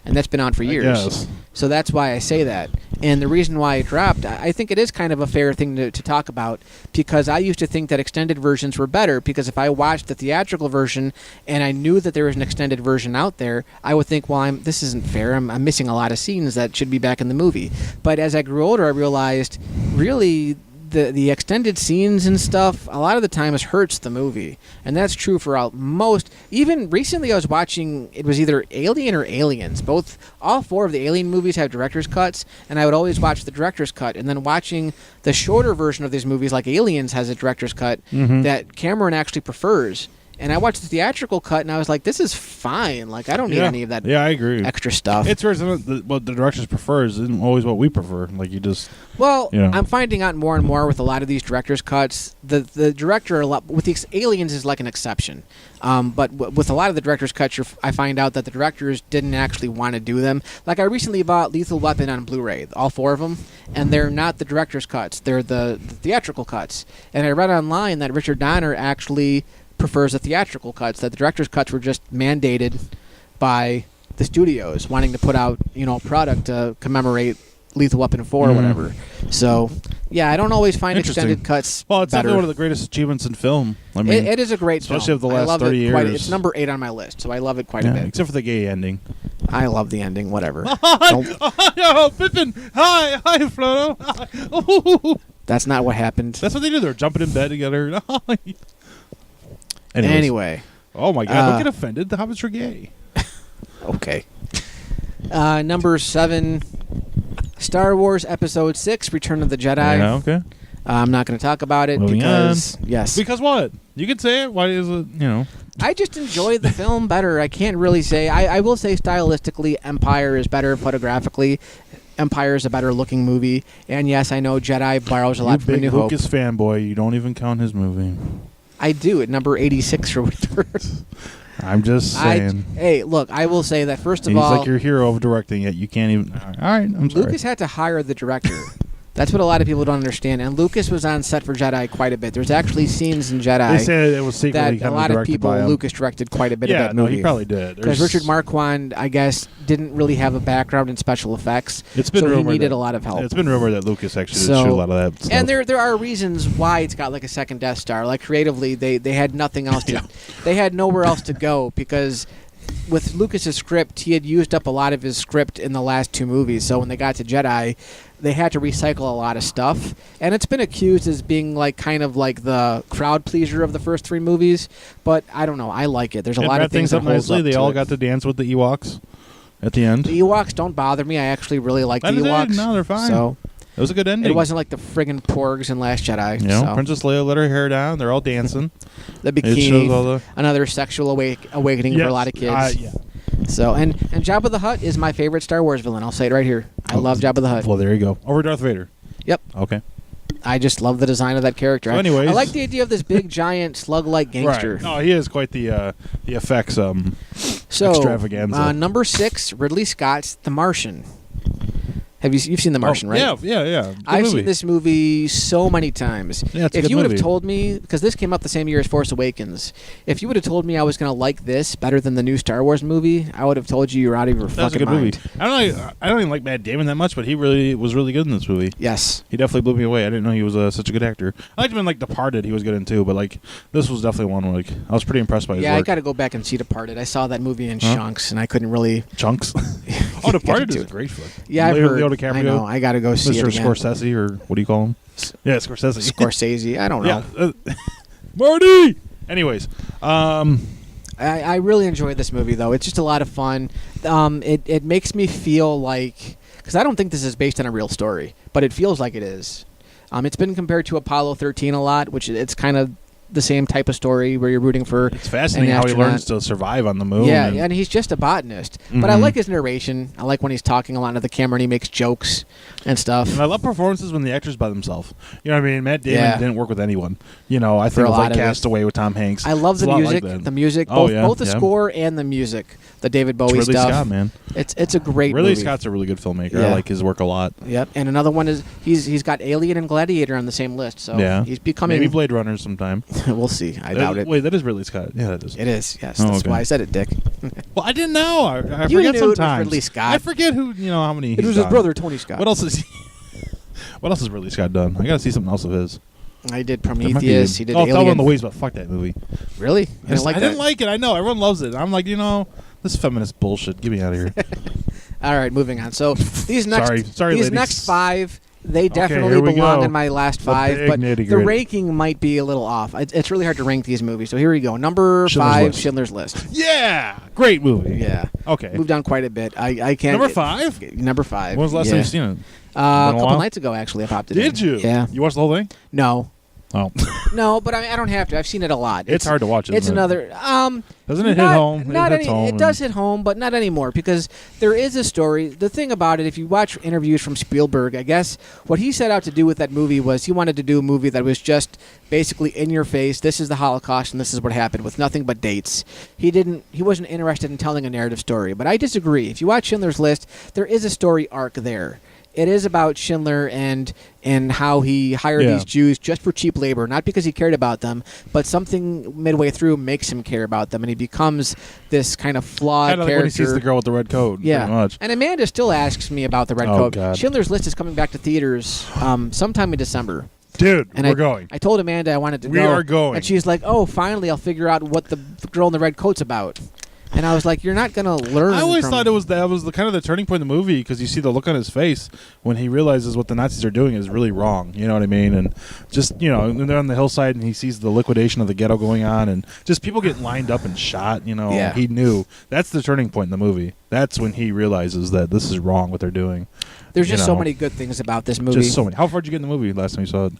and that's been on for years. guess. So that's why I say that. And the reason why it dropped, I think it is kind of a fair thing to talk about, because I used to think that extended versions were better, because if I watched the theatrical version and I knew that there was an extended version out there, I would think, well, this isn't fair. I'm missing a lot of scenes that should be back in the movie. But as I grew older, I realized, really, the extended scenes and stuff, a lot of the time, it hurts the movie. And that's true for most. Even recently, I was watching, it was either Alien or Aliens. All 4 of the Alien movies have director's cuts, and I would always watch the director's cut. And then watching the shorter version of these movies, like Aliens has a director's cut that Cameron actually prefers. And I watched the theatrical cut, and I was like, this is fine. Like, I don't need any of that I agree. extra stuff. It's weird. What the directors prefers isn't always what we prefer. Like, you just... Well, you know. I'm finding out more and more with a lot of these director's cuts. The director, with the Aliens, is like an exception. But with a lot of the director's cuts, I find out that the directors didn't actually want to do them. Like, I recently bought Lethal Weapon on Blu-ray, all 4 of them, and they're not the director's cuts. They're the theatrical cuts. And I read online that Richard Donner actually prefers the theatrical cuts, that the director's cuts were just mandated by the studios wanting to put out, product to commemorate Lethal Weapon 4 or whatever. So, yeah, I don't always find Interesting. extended cuts Well, it's better. definitely one of the greatest achievements in film. I mean, It is a great film. especially of the I last love 30 it quite- years. It's number 8 on my list, so I love it quite a bit. except for the gay ending. I love the ending, whatever. Don't- Oh, Pippin! Hi, Frodo! Hi. that's not what happened. That's what they do. They're jumping in bed together. Anyway. Oh my God! Don't get offended. The hobbits are gay. Okay. Number 7, Star Wars Episode 6, Return of the Jedi. Yeah, okay. I'm not going to talk about it Moving because, yes. Because what? You can say it. Why is it? I just enjoy the film better. I can't really say. I will say stylistically, Empire is better photographically. Empire is a better looking movie. And yes, I know Jedi borrows a lot from A big New Hope. Lucas fanboy. You don't even count his movie. I do at number 86 for Return. I'm just saying. Hey, look, I will say that first of He's all, like your hero of directing it. You can't even. All right, I'm sorry. Lucas had to hire the director. That's what a lot of people don't understand. And Lucas was on set for Jedi quite a bit. There's actually scenes in Jedi They said it was secretly that a lot of people, by him. Lucas directed quite a bit of Yeah, that no, movie. he probably did. Because Richard Marquand, I guess, didn't really have a background in special effects, It's been so he rumored needed that- a lot of help. It's been rumored that Lucas actually did So- shoot a lot of that stuff. And there are reasons why it's got like a second Death Star. Like creatively, they had nothing else to, Yeah. they had nowhere else to go because with Lucas's script, he had used up a lot of his script in the last two movies. So when they got to Jedi, they had to recycle a lot of stuff, and it's been accused as being like kind of like the crowd pleaser of the first three movies. But I don't know. I like it. There's a It lot wrapped of things that up holds nicely. up They to all it. got to dance with the Ewoks at the end. The Ewoks don't bother me. I actually really like the That is it. Ewoks. No, they're fine. So It was a good ending. it wasn't like the friggin' Porgs in Last Jedi. You know, so. Princess Leia let her hair down. They're all dancing. The It shows all bikini, the another sexual awakening for a lot of kids. Yeah. So and Jabba the Hutt is my favorite Star Wars villain. I'll say it right here. I love Jabba the Hutt. Well, there you go. Over Darth Vader. Yep. Okay. I just love the design of that character. So anyways- I like the idea of this big, giant, slug-like gangster. Right. No, he is quite the effects So, extravaganza. number 6, Ridley Scott's The Martian. You've seen The Martian, right? Yeah. Good I've movie. seen this movie so many times. Yeah, it's a if good you would have movie. told me, because this came out the same year as Force Awakens, if you would have told me I was going to like this better than the new Star Wars movie, I would have told you you're out of your That was a fucking good mind. movie. I don't even like Matt Damon that much, but he really was really good in this movie. Yes. He definitely blew me away. I didn't know he was such a good actor. I liked him in like Departed. He was good in too, but like this was definitely one where, like I was pretty impressed by his Yeah, I work. got to go back and see Departed. I saw that movie in Huh? chunks, and I couldn't really. Chunks. Oh, Departed is a great flick. Yeah, I've Leo, heard. Leo DiCaprio, I know. I got to go see Mr. it again. Scorsese, or what do you call him? Yeah, Scorsese. Scorsese. I don't know. Yeah, Marty. Anyways, I really enjoyed this movie, though. It's just a lot of fun. It makes me feel like, because I don't think this is based on a real story, but it feels like it is. It's been compared to Apollo 13 a lot, which it's kind of the same type of story where you're rooting for it's fascinating an how he astronaut. learns to survive on the moon. Yeah, and and he's just a botanist. But I Mhm. like his narration. I like when he's talking a lot to the camera and he makes jokes and stuff. And I love performances when the actor's by themselves. You know what I mean? Matt Damon Yeah. didn't work with anyone. You know, I For think a of lot like of it. Castaway with Tom Hanks. I love It's the a lot music. like that. The music, Oh, both yeah, both the yeah. score and the music. The David Bowie It's Ridley stuff. Scott, man. It's a great Ridley movie. Scott's a really good filmmaker. Yeah. I like his work a lot. Yep. And another one is he's got Alien and Gladiator on the same list. So Yeah. he's becoming. Maybe Blade Runner sometime. We'll see. I doubt it. Wait, that is Ridley Scott. Yeah, that is. It is. Yes. Oh, That's okay. why I said it, Dick. Well, I didn't know. I You forget knew it was sometimes. Ridley Scott. I forget who. You know how many. It he's was his done. brother Tony Scott. What else is? What else has Ridley Scott done? I gotta see something else of his. I did There might be- Prometheus. He did Tell Alien. on the ways, but fuck that movie. Really? You didn't like I that? didn't like it. I know everyone loves it. I'm like, this feminist bullshit. Get me out of here. All right, moving on. So these next Sorry, these ladies. next 5, they definitely here we belong go. in my last The 5, big but the nitty-gritty. ranking might be a little off. It's really hard to rank these movies. So here we go. Number Schindler's 5, List. Schindler's List. Yeah, great movie. Yeah. Okay. Moved down quite a bit. I can't. Number 5? Number 5. When was the last yeah. time you seen it? A Been a couple while? nights ago, actually, I popped it in. Did you? Yeah. You watched the whole thing? No. Oh, No, but I don't have to. I've seen it a lot. it's hard to watch. It's isn't it? another. Doesn't it hit not- home? Not it hits any. home It does hit home, but not anymore because there is a story. The thing about it, if you watch interviews from Spielberg, I guess what he set out to do with that movie was he wanted to do a movie that was just basically in your face. This is the Holocaust, and this is what happened, with nothing but dates. He wasn't interested in telling a narrative story. But I disagree. If you watch Schindler's List, there is a story arc there. It is about Schindler and how he hired Yeah. these Jews just for cheap labor, not because he cared about them, but something midway through makes him care about them, and he becomes this kind of flawed Kind of like character. when he sees the girl with the red coat. Yeah, Pretty much. and Amanda still asks me about the Red Oh, Coat. God. Schindler's List is coming back to theaters sometime in December. Dude, And we're going. I told Amanda I wanted to We go. are going. And she's like, "Oh, finally, I'll figure out what the girl in the red coat's about." And I was like, "You're not gonna learn." I always from- thought that was the kind of the turning point in the movie because you see the look on his face when he realizes what the Nazis are doing is really wrong. You know what I mean? And just when they're on the hillside and he sees the liquidation of the ghetto going on and just people getting lined up and shot. Yeah. He knew that's the turning point in the movie. That's when he realizes that this is wrong what they're doing. There's just so know. many good things about this movie. Just so many. How far did you get in the movie last time you saw it?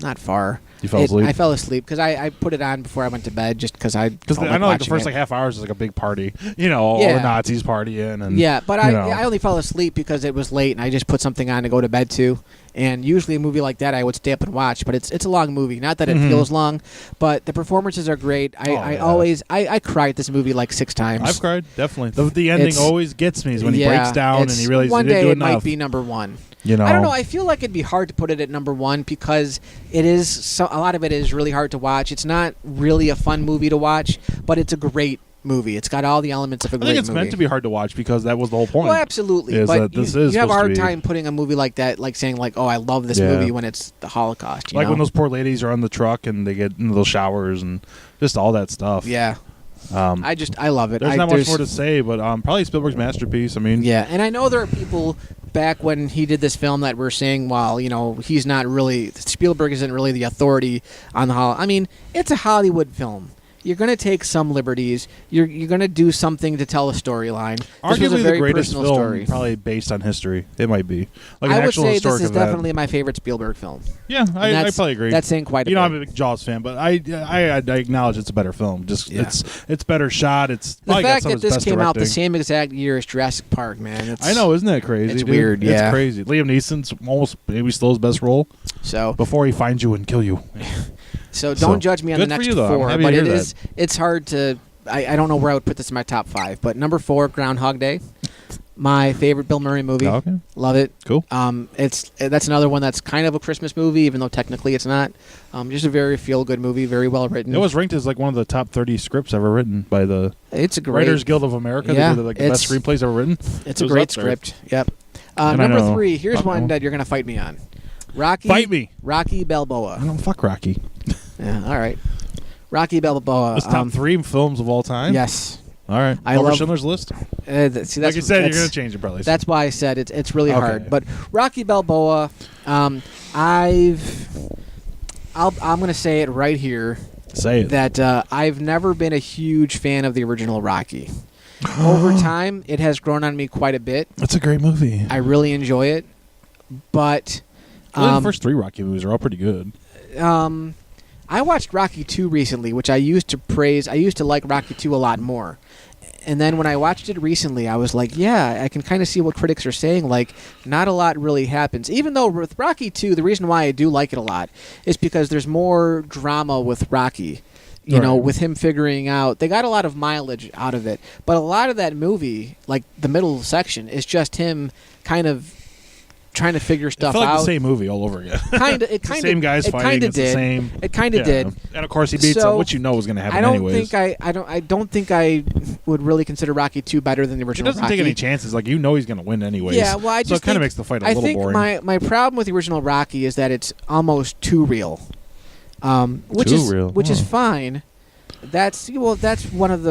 Not far. You fell asleep? I fell asleep because I put it on before I went to bed just because I Because felt I know like the watching first it. like half hours is like a big party. All Yeah. the Nazis partying and Yeah, but you know. I only fell asleep because it was late and I just put something on to go to bed to, And usually a movie like that I would stay up and watch, but it's a long movie. Not that it feels long, but the performances are great. I cried at this movie like 6 times. I've cried, definitely. The ending It's- always gets me is when he breaks down and he realizes one he didn't day do it enough. might be number 1. You know, I don't know. I feel like it'd be hard to put it at number 1 because it is a lot of it is really hard to watch. It's not really a fun movie to watch, but it's a great movie. It's got all the elements of a I great think it's movie. meant to be hard to watch because that was the whole point. Well, absolutely. is But that this you is have a supposed to hard be- time putting a movie like that, like saying, like, "Oh, I love this Yeah. movie" when it's the Holocaust. You Like know? when those poor ladies are on the truck and they get into those showers and just all that stuff. Yeah, Um, I love it. there's not much more to say, but probably Spielberg's masterpiece. I mean, Yeah, and I know there are people back when he did this film that were saying, well, he's not really Spielberg isn't really the authority on the I mean, it's a Hollywood film. You're going to take some liberties. You're going to do something to tell a storyline. This was a arguably the very greatest personal film, story. probably based on history. It might be like I an would actual say this historic is event. definitely my favorite Spielberg film. Yeah, I that's- probably agree. That's saying quite a you bit. know, I'm a big Jaws fan, but I acknowledge it's a better film. Just Yeah. it's better shot. It's The probably got fact some that of his this best came out the directing. same exact year as Jurassic Park, man. It's, I know, isn't that crazy? it's dude? weird, yeah. It's crazy. Liam Neeson's almost maybe still his best role So, before he finds you and kill you. don't So, judge me on the good for next you, though. I'm 4, happy to but hear it's hard to. I don't know where I would put this in my top 5, but number 4, Groundhog Day, my favorite Bill Murray movie. Oh, okay, Love it. cool. That's another one that's kind of a Christmas movie, even though technically it's not. Just a very feel-good movie, very well written. It was ranked as like one of the top 30 scripts ever written by the It's a great. Writers Guild of America. Yeah, They did like the best it's- screenplays ever written. It's It a was great up there. script. Yep. And I Number know. 3. Here's Uh-oh. one that you're gonna fight me on. Rocky. Fight me. Rocky I Balboa. don't fuck Rocky. Yeah. All right. Rocky Balboa. It's top 3 films of all time. Yes. All right. I Over love- Schindler's List. See, that's, Like you said, you're that's- gonna change it probably. That's why I said it's really Okay. hard. But Rocky Balboa, I'm gonna say it right here Say it. that I've never been a huge fan of the original Rocky. Over time, it has grown on me quite a bit. It's a great movie. I really enjoy it, but The first 3 Rocky movies are all pretty good. I watched Rocky 2 recently, which I used to praise. I used to like Rocky 2 a lot more. And then when I watched it recently, I was like, yeah, I can kind of see what critics are saying. Like, not a lot really happens. Even though with Rocky 2, the reason why I do like it a lot is because there's more drama with Rocky. You know, Right. with him figuring out, they got a lot of mileage out of it. But a lot of that movie, like the middle section, is just him kind of trying to figure It stuff felt like out. the same movie all over again. Kind of, It's the same guys it fighting. Kind of It's the did. same. It kind of Yeah. did. And of course, he beats So, him, which you know was going to happen I don't anyways. think I don't think I would really consider Rocky 2 better than the He original doesn't Rocky. take any chances. Like you know, he's going to win anyways. Yeah, well, I just so it kind of think- makes the fight a I little think boring. my problem with the original Rocky is that it's almost too real, which Too is real. which is Huh. fine. That's one of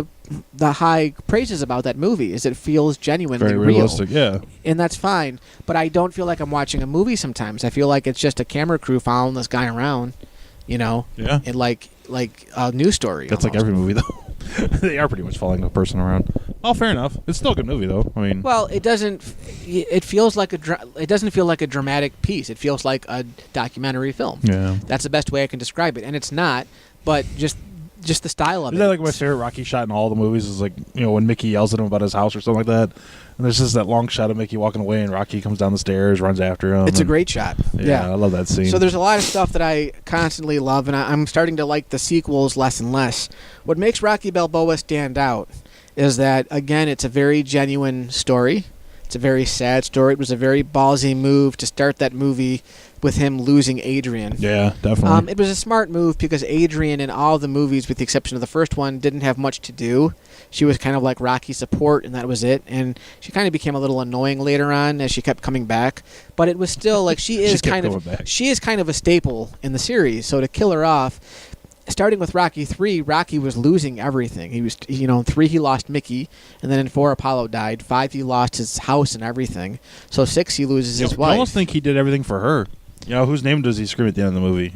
the high praises about that movie is it feels genuinely Very real, realistic. Yeah. and that's fine. But I don't feel like I'm watching a movie sometimes. I feel like it's just a camera crew following this guy around, Yeah. in like a news story. That's like almost. every movie though. They are pretty much following a person around. Oh, fair enough. It's still a good movie though. I mean, Well, it doesn't. It feels like it doesn't feel like a dramatic piece. It feels like a documentary film. yeah. That's the best way I can describe it, and it's not. But just the style of Is it. that like my favorite Rocky shot in all the movies? Is like when Mickey yells at him about his house or something like that, and there's just that long shot of Mickey walking away, and Rocky comes down the stairs, runs after him. It's a and- great shot. Yeah, I love that scene. So there's a lot of stuff that I constantly love, and I'm starting to like the sequels less and less. What makes Rocky Balboa stand out is that, again, it's a very genuine story. It's a very sad story. It was a very ballsy move to start that movie with him losing Adrian. Yeah, definitely. It was a smart move because Adrian in all the movies, with the exception of the first one, didn't have much to do. She was kind of like Rocky's support, and that was it. And she kind of became a little annoying later on as she kept coming back. But it was still like she is kept kind going of back. she is kind of a staple in the series. So to kill her off, starting with Rocky 3, Rocky was losing everything. He was, in 3 he lost Mickey, and then in 4 Apollo died. 5 he lost his house and everything. So 6 he loses his I wife. almost think he did everything for her. Whose name does he scream at the end of the movie?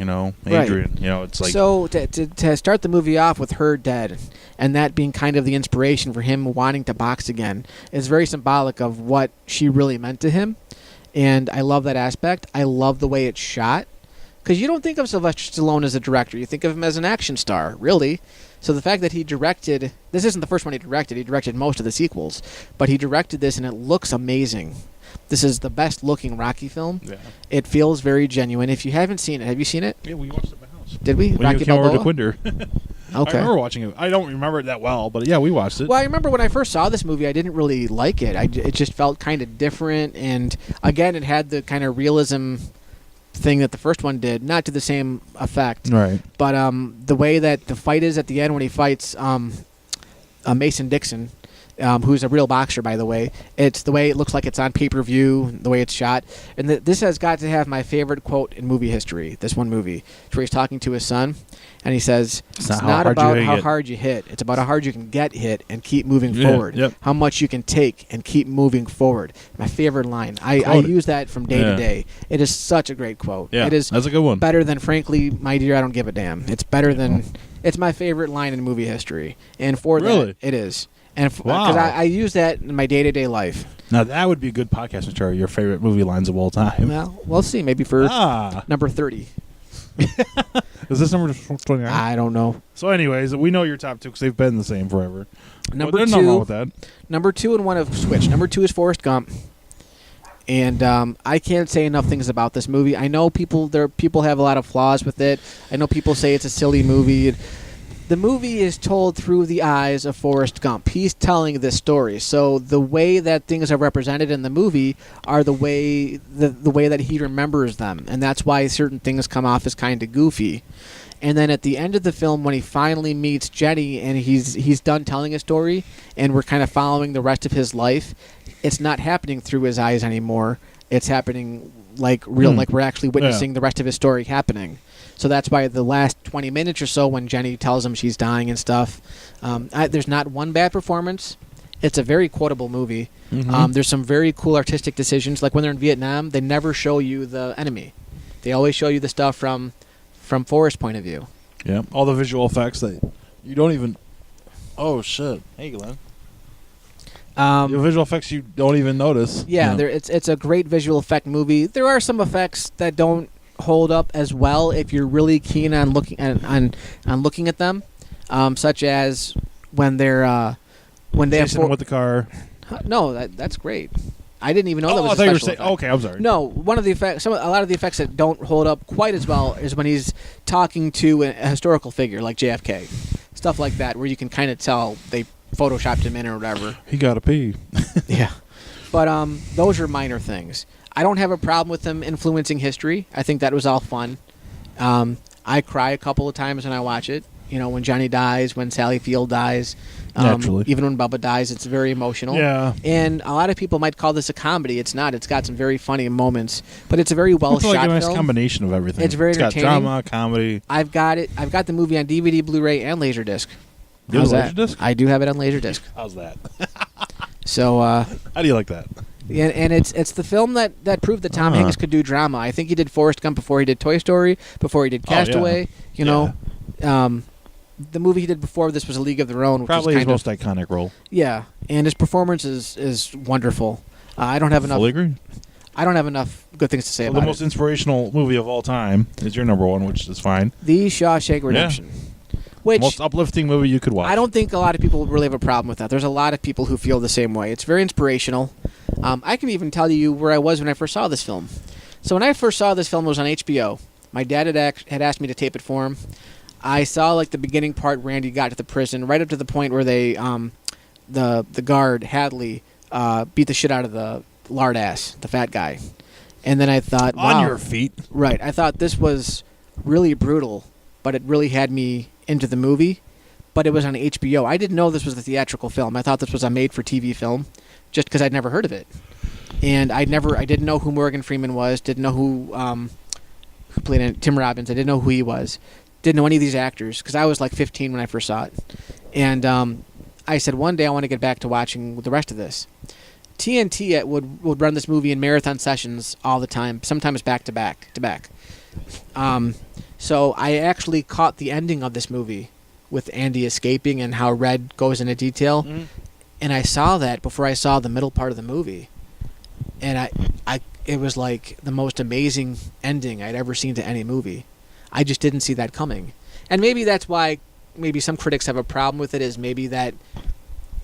Adrian. It's like so to start the movie off with her dead, and that being kind of the inspiration for him wanting to box again, is very symbolic of what she really meant to him, and I love that aspect. I love the way it's shot, because you don't think of Sylvester Stallone as a director; you think of him as an action star, really. So the fact that he directed—this isn't the first one he directed. He directed most of the sequels, but he directed this, and it looks amazing. This is the best looking Rocky film. Yeah. It feels very genuine. If you haven't seen it, have you seen it? Yeah, we watched it at my house. Did we? When Rocky you came over to Balboa? Quinder. Okay. I remember watching it. I don't remember it that well, but yeah, we watched it. Well, I remember when I first saw this movie, I didn't really like it. It just felt kind of different, and again, it had the kind of realism thing that the first one did, not to the same effect. Right. But the way that the fight is at the end when he fights Mason Dixon, who's a real boxer, by the way. It's the way it looks like it's on pay-per-view, the way it's shot. And this has got to have my favorite quote in movie history, this one movie, where he's talking to his son, and he says, it's not about how hard you hit. It's about how hard you can get hit and keep moving forward. Yep. How much you can take and keep moving forward. My favorite line. I use that from day to day. It is such a great quote. Yeah, it is that's a good one. better than, frankly, my dear, I don't give a damn. It's better than... It's my favorite line in movie history. And for that, it is. And because I use that in my day-to-day life. Now, that would be a good podcast material, your favorite movie lines of all time. Well, we'll see. Maybe for number 30. Is this number 29? I don't know. So anyways, we know your top two because they've been the same forever. Number there's two, nothing wrong with that. Number 2 and 1 have switched. Number 2 is Forrest Gump. And I can't say enough things about this movie. I know people have a lot of flaws with it. I know people say it's a silly movie. The movie is told through the eyes of Forrest Gump. He's telling this story. So the way that things are represented in the movie are the way that he remembers them. And that's why certain things come off as kind of goofy. And then at the end of the film, when he finally meets Jenny and he's done telling his story and we're kind of following the rest of his life, it's not happening through his eyes anymore. It's happening like real, like we're actually witnessing the rest of his story happening. So that's why the last 20 minutes or so when Jenny tells him she's dying and stuff, there's not one bad performance. It's a very quotable movie. Mm-hmm. There's some very cool artistic decisions. Like when they're in Vietnam, they never show you the enemy. They always show you the stuff from Forrest's point of view. Yeah, all the visual effects that you don't even... Oh, shit. Hey, Glenn. The visual effects you don't even notice. Yeah, it's a great visual effect movie. There are some effects that don't hold up as well if you're really keen on looking at them, such as when they're when they chasing have with the car. No, that's great. I didn't even know that was I a thought you were special saying. effect. Okay, I'm sorry. No, one of the effects, a lot of the effects that don't hold up quite as well is when he's talking to a historical figure like JFK, stuff like that, where you can kind of tell they photoshopped him in or whatever. He gotta pee. Yeah, but those are minor things. I don't have a problem with them influencing history. I think that was all fun. I cry a couple of times when I watch it. You know, when Johnny dies, when Sally Field dies. Naturally. Even when Bubba dies, it's very emotional. Yeah. And a lot of people might call this a comedy. It's not. It's got some very funny moments. But it's a very well shot like a nice film. combination of everything. It's very got entertaining. drama, comedy. I've got it. I've got the movie on DVD, Blu-ray, and Laserdisc. You have How's a that? Laserdisc? I do have it on Laserdisc. How's that? So, How do you like that? yeah, and it's the film that proved that Tom Hanks could do drama. I think he did Forrest Gump before he did Toy Story, before he did Castaway. You know, the movie he did before this was A League of Their Own, which Probably was his most iconic role. Yeah, and his performance is wonderful. I don't have enough. Fully agree. I don't have enough good things to say about The most inspirational movie of all time is your number one, which is fine. The Shawshank Redemption. Which most uplifting movie you could watch. I don't think a lot of people really have a problem with that. There's a lot of people who feel the same way. It's very inspirational. I can even tell you where I was when I first saw this film. So when I first saw this film, it was on HBO. My dad had asked me to tape it for him. I saw like the beginning part where Randy got to the prison, right up to the point where they, the guard Hadley, beat the shit out of the lard ass, the fat guy. And then I thought, wow. On your feet. Right. I thought this was really brutal, but it really had me into the movie. But it was on HBO. I didn't know this was a theatrical film. I thought this was a made-for-TV film, just because I'd never heard of it. And I didn't know who Morgan Freeman was. Didn't know who played in Tim Robbins. I didn't know who he was. Didn't know any of these actors because I was like 15 when I first saw it. And I said one day I want to get back to watching the rest of this. TNT would run this movie in marathon sessions all the time, sometimes back to back. So I actually caught the ending of this movie with Andy escaping and how Red goes into detail. Mm-hmm. And I saw that before I saw the middle part of the movie. And it was like the most amazing ending I'd ever seen to any movie. I just didn't see that coming. And maybe that's why maybe some critics have a problem with it, is maybe that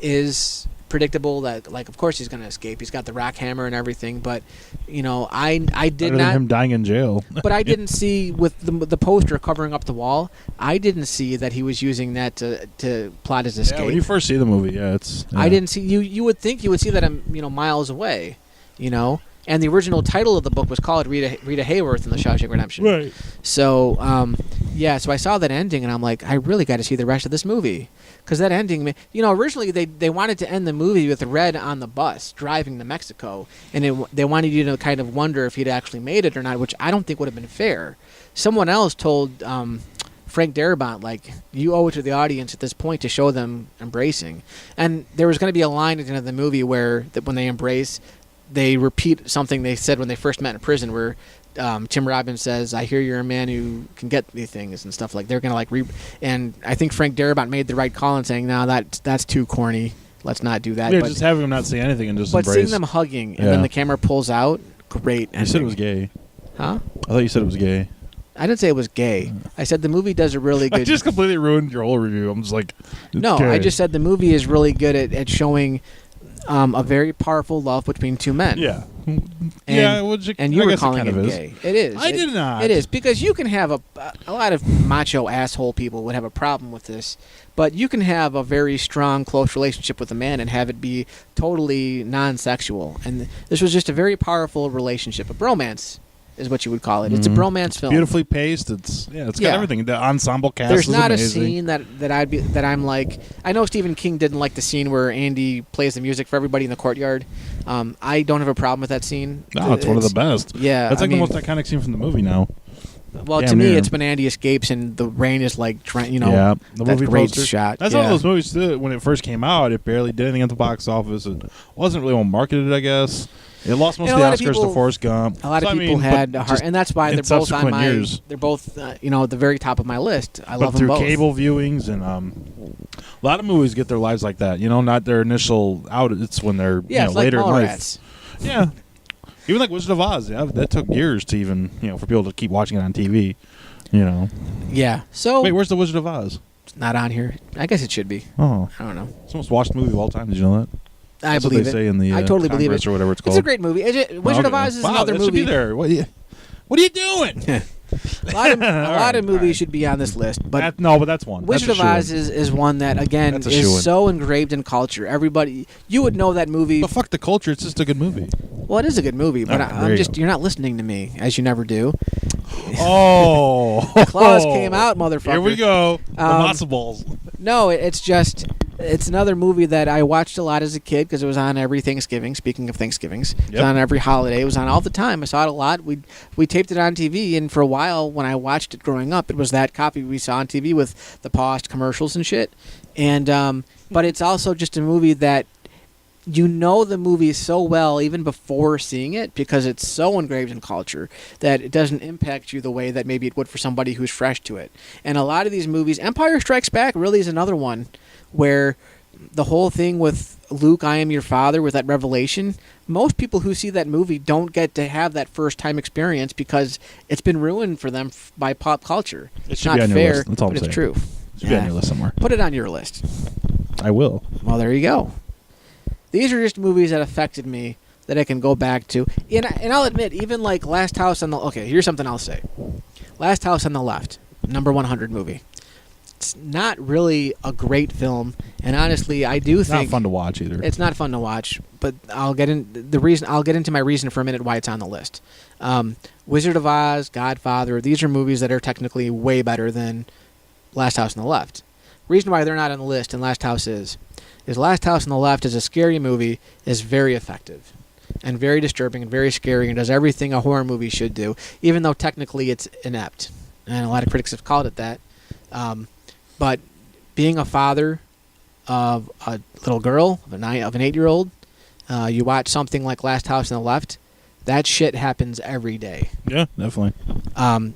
is predictable that, like, of course he's going to escape. He's got the rock hammer and everything, but I did Better than not. him dying in jail. But I didn't see with the poster covering up the wall. I didn't see that he was using that to plot his escape. Yeah, when you first see the movie, it's. Yeah. I didn't see you. You would think you would see that miles away, And the original title of the book was called Rita Hayworth in The Shawshank Redemption. Right. So, so I saw that ending, and I'm like, I really got to see the rest of this movie. Because that ending, originally they wanted to end the movie with Red on the bus driving to Mexico, and they wanted you to kind of wonder if he'd actually made it or not, which I don't think would have been fair. Someone else told Frank Darabont, like, you owe it to the audience at this point to show them embracing. And there was going to be a line at the end of the movie where when they embrace, they repeat something they said when they first met in prison, where Tim Robbins says, "I hear you're a man who can get these things," and stuff like. They're gonna and I think Frank Darabont made the right call in saying, "No, that's too corny. Let's not do that." Yeah, but, just having him not say anything and just but embrace. seeing them hugging and then the camera pulls out, great. You said it was gay. Huh? I thought you said it was gay. I didn't say it was gay. I said the movie does a really good. I just completely ruined your whole review. I'm just like, no, gay. I just said the movie is really good at showing a very powerful love between two men. Yeah. And, and you were calling it gay. It is. I did not. It is, because you can have a lot of macho asshole people would have a problem with this, but you can have a very strong, close relationship with a man and have it be totally non-sexual. And this was just a very powerful relationship, a bromance is what you would call it. It's a bromance film. Beautifully paced. It's got everything. The ensemble cast There's is not amazing. a scene that I'm like. I know Stephen King didn't like the scene where Andy plays the music for everybody in the courtyard. I don't have a problem with that scene. No, it's one of the best. Yeah, that's like the most iconic scene from the movie now. Well, to me, it's when Andy escapes and the rain is like, the that movie great poster. shot. That's one of those movies too. When it first came out, it barely did anything at the box office. It wasn't really well marketed, I guess. It lost most of the Oscars to Forrest Gump. A lot of people had a heart, and that's why they're both on my. Years. They're both, at the very top of my list. I love them through both. Cable viewings and a lot of movies get their lives like that. Not their initial out. It's when they're later in life. Mallrats. Yeah, even like Wizard of Oz. Yeah, that took years to even for people to keep watching it on TV. Yeah. So wait, where's the Wizard of Oz? It's not on here. I guess it should be. Oh, I don't know. It's the most watched movie of all time. Did you know that? I That's believe what they say in the I totally believe it. or whatever it's called. It's a great movie. Wizard of Oz is another that movie. Should be there. What are you doing? A lot of movies should be on this list, but but that's one. Wizard of Oz is one that again is so engraved in culture. Everybody, you would know that movie. But fuck the culture. It's just a good movie. Well, it is a good movie, but you're not listening to me, as you never do. Oh, Claws came out, motherfucker. Here we go. The matzo balls. No, it's another movie that I watched a lot as a kid because it was on every Thanksgiving. Speaking of Thanksgivings, it was on every holiday. It was on all the time. I saw it a lot. We taped it on TV, and for a while, when I watched it growing up, it was that copy we saw on TV with the paused commercials and shit. And but it's also just a movie that the movie so well even before seeing it because it's so engraved in culture that it doesn't impact you the way that maybe it would for somebody who's fresh to it. And a lot of these movies, Empire Strikes Back really is another one where the whole thing with Luke, I am your father, with that revelation, most people who see that movie don't get to have that first-time experience because it's been ruined for them by pop culture. It's not fair, but it's true. It should be on your list somewhere. Put it on your list. I will. Well, there you go. These are just movies that affected me that I can go back to. And I'll admit, even like Last House on the... Okay, here's something I'll say. Last House on the Left, number 100 movie. It's not really a great film, and honestly, I do think... It's not fun to watch either. It's not fun to watch, but I'll get into my reason for a minute why it's on the list. Wizard of Oz, Godfather, these are movies that are technically way better than Last House on the Left. Reason why they're not on the list and Last House is Last House on the Left is a scary movie, is very effective and very disturbing and very scary and does everything a horror movie should do, even though technically it's inept. And a lot of critics have called it that. But being a father of a little girl, of an 8-year-old, you watch something like Last House on the Left, that shit happens every day. Yeah, definitely.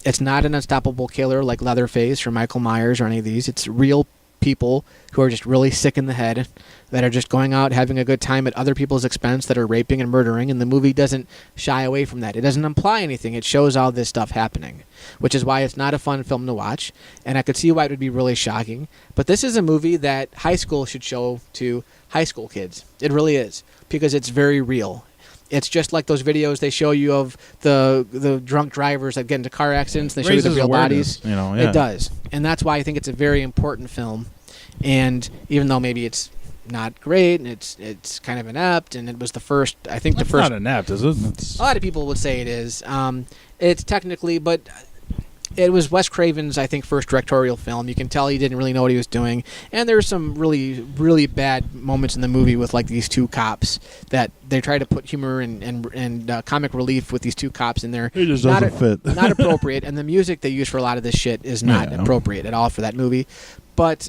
It's not an unstoppable killer like Leatherface or Michael Myers or any of these. It's real people who are just really sick in the head, that are just going out having a good time at other people's expense, that are raping and murdering, and the movie doesn't shy away from that. It doesn't imply anything. It shows all this stuff happening, which is why it's not a fun film to watch, and I could see why it would be really shocking. But this is a movie that high school should show to high school kids. It really is, because it's very real. It's just like those videos they show you of the drunk drivers that get into car accidents. They show you the real bodies. Yeah. It does, and that's why I think it's a very important film. And even though maybe it's not great and it's kind of inept, and it was the first, I think It's the first. not inept, is it? It's... A lot of people would say it is. It's technically, but it was Wes Craven's, I think, first directorial film. You can tell he didn't really know what he was doing, and there's some really, really bad moments in the movie with like these two cops that they try to put humor and comic relief with these two cops in there. It just doesn't fit. Not appropriate, and the music they use for a lot of this shit is not appropriate at all for that movie. But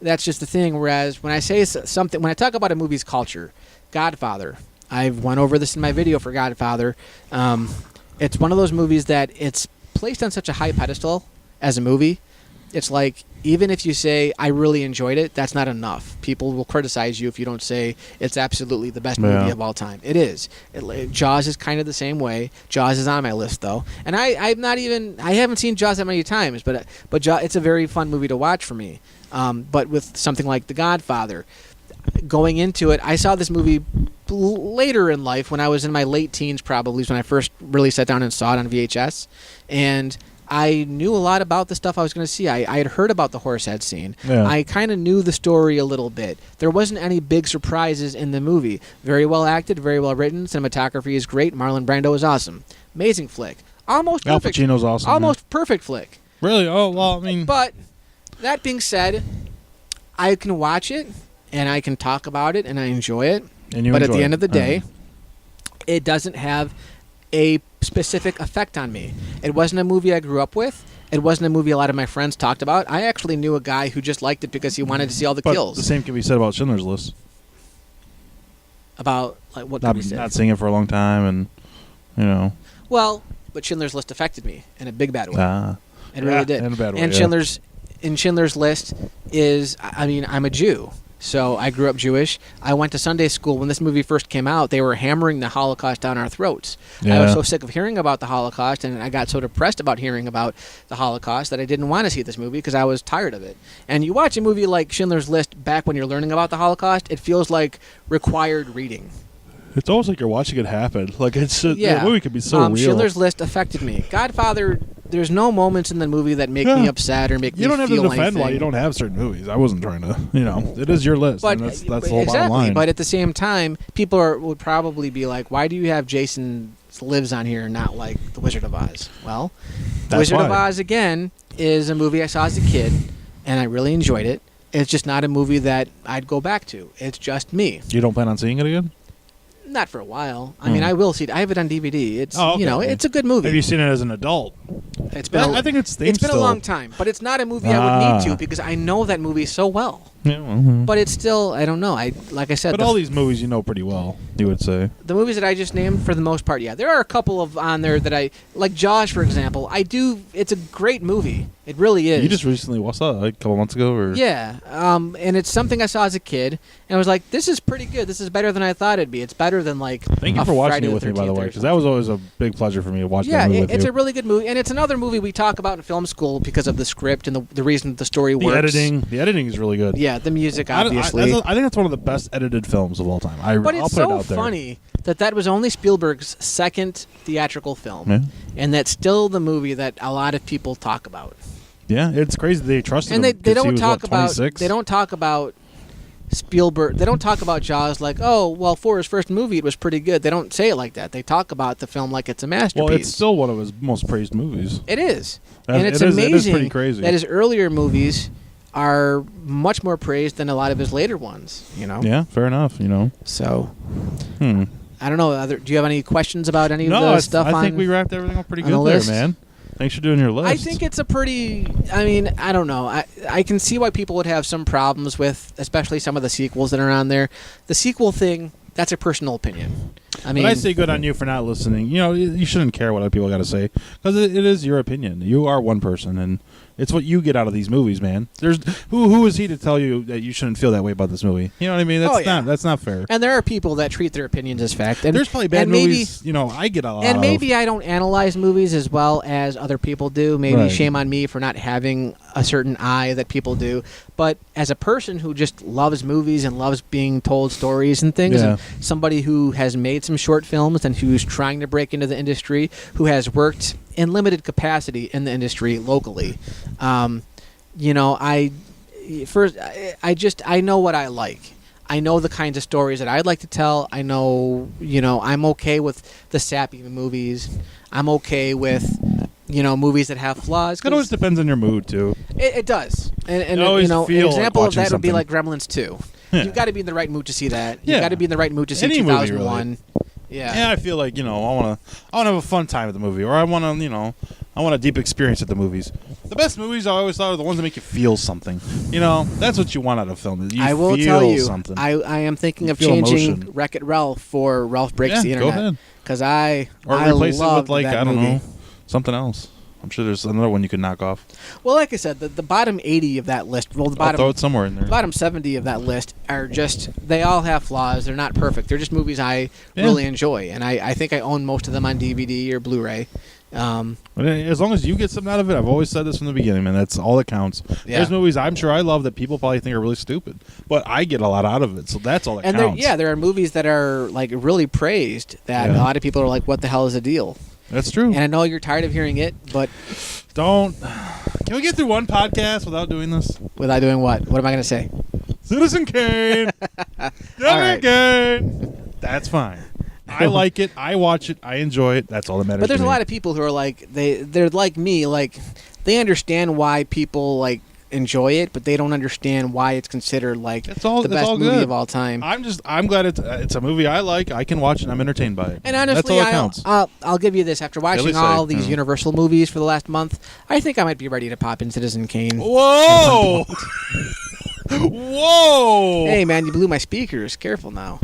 that's just the thing. Whereas when I say something, when I talk about a movie's culture, Godfather, I've went over this in my video for Godfather. It's one of those movies that it's placed on such a high pedestal as a movie. It's like, even if you say I really enjoyed it, that's not enough. People will criticize you if you don't say it's absolutely the best movie of all time. It is. Jaws is kind of the same way. Jaws is on my list though, and I haven't seen Jaws that many times, but it's a very fun movie to watch for me. But with something like The Godfather, going into it, I saw this movie later in life when I was in my late teens, probably, is when I first really sat down and saw it on VHS, and I knew a lot about the stuff I was going to see. I had heard about the horsehead scene. Yeah. I kind of knew the story a little bit. There wasn't any big surprises in the movie. Very well acted, very well written. Cinematography is great. Marlon Brando is awesome. Amazing flick. Almost Al perfect. Pacino's awesome. Almost perfect flick. Really? Oh, well, I mean... But that being said, I can watch it and I can talk about it and I enjoy it. But at the end of the day, it doesn't have a specific effect on me. It wasn't a movie I grew up with. It wasn't a movie a lot of my friends talked about. I actually knew a guy who just liked it because he wanted to see all the kills. The same can be said about Schindler's List. About, like, what can we say? Not seeing it for a long time, and, you know. Well, but Schindler's List affected me in a big bad way. It really did. In a bad way, and Schindler's List is, I mean, I'm a Jew. So I grew up Jewish. I went to Sunday school. When this movie first came out, they were hammering the Holocaust down our throats. Yeah. I was so sick of hearing about the Holocaust, and I got so depressed about hearing about the Holocaust that I didn't want to see this movie because I was tired of it. And you watch a movie like Schindler's List back when you're learning about the Holocaust, it feels like required reading. It's almost like you're watching it happen. Like, it's the movie could be so real. Schindler's List affected me. Godfather, there's no moments in the movie that make me upset or make me feel anything. You don't have to defend why you don't have certain movies. I wasn't trying to, it is your list. But and that's the whole bottom line. But at the same time, people would probably be like, why do you have Jason Lives on here and not like The Wizard of Oz? Well, The Wizard of Oz, again, is a movie I saw as a kid, and I really enjoyed it. It's just not a movie that I'd go back to. It's just me. You don't plan on seeing it again? Not for a while. I mean, I will see it. I have it on DVD. It's okay. It's a good movie. Have you seen it as an adult? It's been. I think it's been a long time, but it's not a movie I would need to because I know that movie so well. Yeah, but it's still, I don't know. Like I said, but all these movies you know pretty well. You would say the movies that I just named, for the most part, yeah. There are a couple of on there that I like. Jaws, for example. It's a great movie. It really is. You just recently watched that like a couple months ago, or yeah. And it's something I saw as a kid, and I was like, "This is pretty good. This is better than I thought it'd be. It's better than like." Thank you for watching it with me, by the way, because that was always a big pleasure for me to watch. Yeah, that movie with it's you. a really good movie, and it's another movie we talk about in film school because of the script and the reason the story works. The editing is really good. Yeah, the music, obviously. I think that's one of the best edited films of all time. But I'll it's put it so out there. funny that was only Spielberg's second theatrical film, and that's still the movie that a lot of people talk about. Yeah, it's crazy they trusted him. And they don't talk about 26? They don't talk about Spielberg. They don't talk about Jaws like, oh, well, for his first movie, it was pretty good. They don't say it like that. They talk about the film like it's a masterpiece. Well, it's still one of his most praised movies. It is, and it's amazing. It is pretty crazy that his earlier movies are much more praised than a lot of his later ones. Yeah, fair enough. So. I don't know. Do you have any questions about any of the stuff? I think we wrapped everything up pretty good list? there, man. Thanks for doing your list. I think it's a pretty. I mean, I don't know. I can see why people would have some problems with, especially some of the sequels that are on there. The sequel thing, that's a personal opinion. I mean, but I say good on you for not listening. You know, you shouldn't care what other people got to say because it is your opinion. You are one person, and it's what you get out of these movies, man. There's who is he to tell you that you shouldn't feel that way about this movie? You know what I mean? That's not fair. And there are people that treat their opinions as fact. And there's probably bad movies. You know, I get a lot. And maybe I don't analyze movies as well as other people do. Maybe shame on me for not having a certain eye that people do. But as a person who just loves movies and loves being told stories and things, and somebody who has made some short films and who's trying to break into the industry, who has worked in limited capacity in the industry locally, you know, I know what I like. I know the kinds of stories that I'd like to tell. I know, you know, I'm okay with the sappy movies. I'm okay with, you know, movies that have flaws. It always depends on your mood, too. It does. And you know, an example of that would be something. like Gremlins 2. Yeah. You've got to be in the right mood to see that. Yeah. You've got to be in the right mood to see Any 2001. movie, really. Yeah, I feel like, you know, I want to have a fun time at the movie, or I want to, you know, I want a deep experience at the movies. The best movies I always thought are the ones that make you feel something. You know, that's what you want out of film. I will tell you, something. I am thinking of feel changing emotion. Wreck-It Ralph for Ralph Breaks the Internet. Go ahead. Because I replace it loved with, like, that I don't movie. know, something else. I'm sure there's another one you could knock off. Well, like I said, the bottom 80 of that list, well, the bottom, I'll throw it somewhere in there. The bottom 70 of that list are just, they all have flaws. They're not perfect. They're just movies I really enjoy. And I think I own most of them on DVD or Blu-ray. As long as you get something out of it, I've always said this from the beginning, man. That's all that counts. Yeah. There's movies I'm sure I love that people probably think are really stupid, but I get a lot out of it, so that's all that counts. There are movies that are like really praised that a lot of people are like, "What the hell is the deal?" That's true. And I know you're tired of hearing it, but don't. Can we get through one podcast without doing this? Without doing what? What am I going to say? Citizen Kane. Citizen Kane. That's fine. I like it. I watch it. I enjoy it. That's all that matters. But there's to a me. lot of people who are like they're like me. Like they understand why people like enjoy it, but they don't understand why it's considered like the best movie of all time. I'm glad it's a movie I like. I can watch and I'm entertained by it. And honestly, that's all that counts. I'll give you this. After watching all these Universal movies for the last month, I think I might be ready to pop in Citizen Kane. Whoa! Whoa! Hey man, you blew my speakers. Careful now.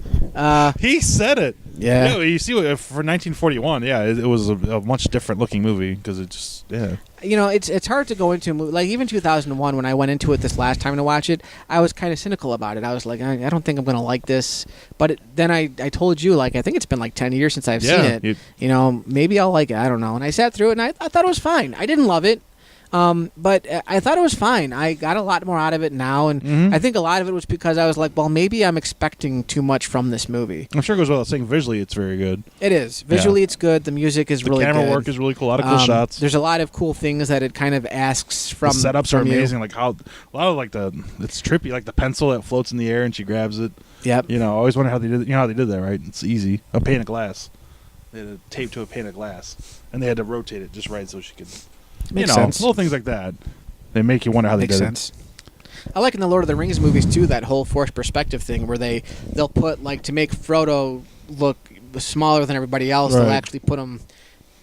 He said it. Yeah. You see, for 1941, it was a much different looking movie because it just You know, it's hard to go into a movie like even 2001 when I went into it this last time to watch it. I was kind of cynical about it. I was like, I don't think I'm gonna like this. But then I told you like I think it's been like 10 years since I've seen it. You know, maybe I'll like it. I don't know. And I sat through it and I thought it was fine. I didn't love it. But I thought it was fine. I got a lot more out of it now, and I think a lot of it was because I was like, well, maybe I'm expecting too much from this movie. I'm sure it goes without saying visually it's very good. It is. Visually it's good. The music is really good. The camera work is really cool. A lot of cool shots. There's a lot of cool things that it kind of asks from the setups are amazing. You. Like how a lot of like it's trippy, like the pencil that floats in the air and she grabs it. Yep. You know, I always wonder how they did it. You know how they did that, right? It's easy. A pane of glass. They had a tape to a pane of glass, and they had to rotate it just right so she could. Makes sense. Little things like that. They make you wonder how they Makes did sense. I like in the Lord of the Rings movies too that whole forced perspective thing where they'll put like to make Frodo look smaller than everybody else. They'll actually put him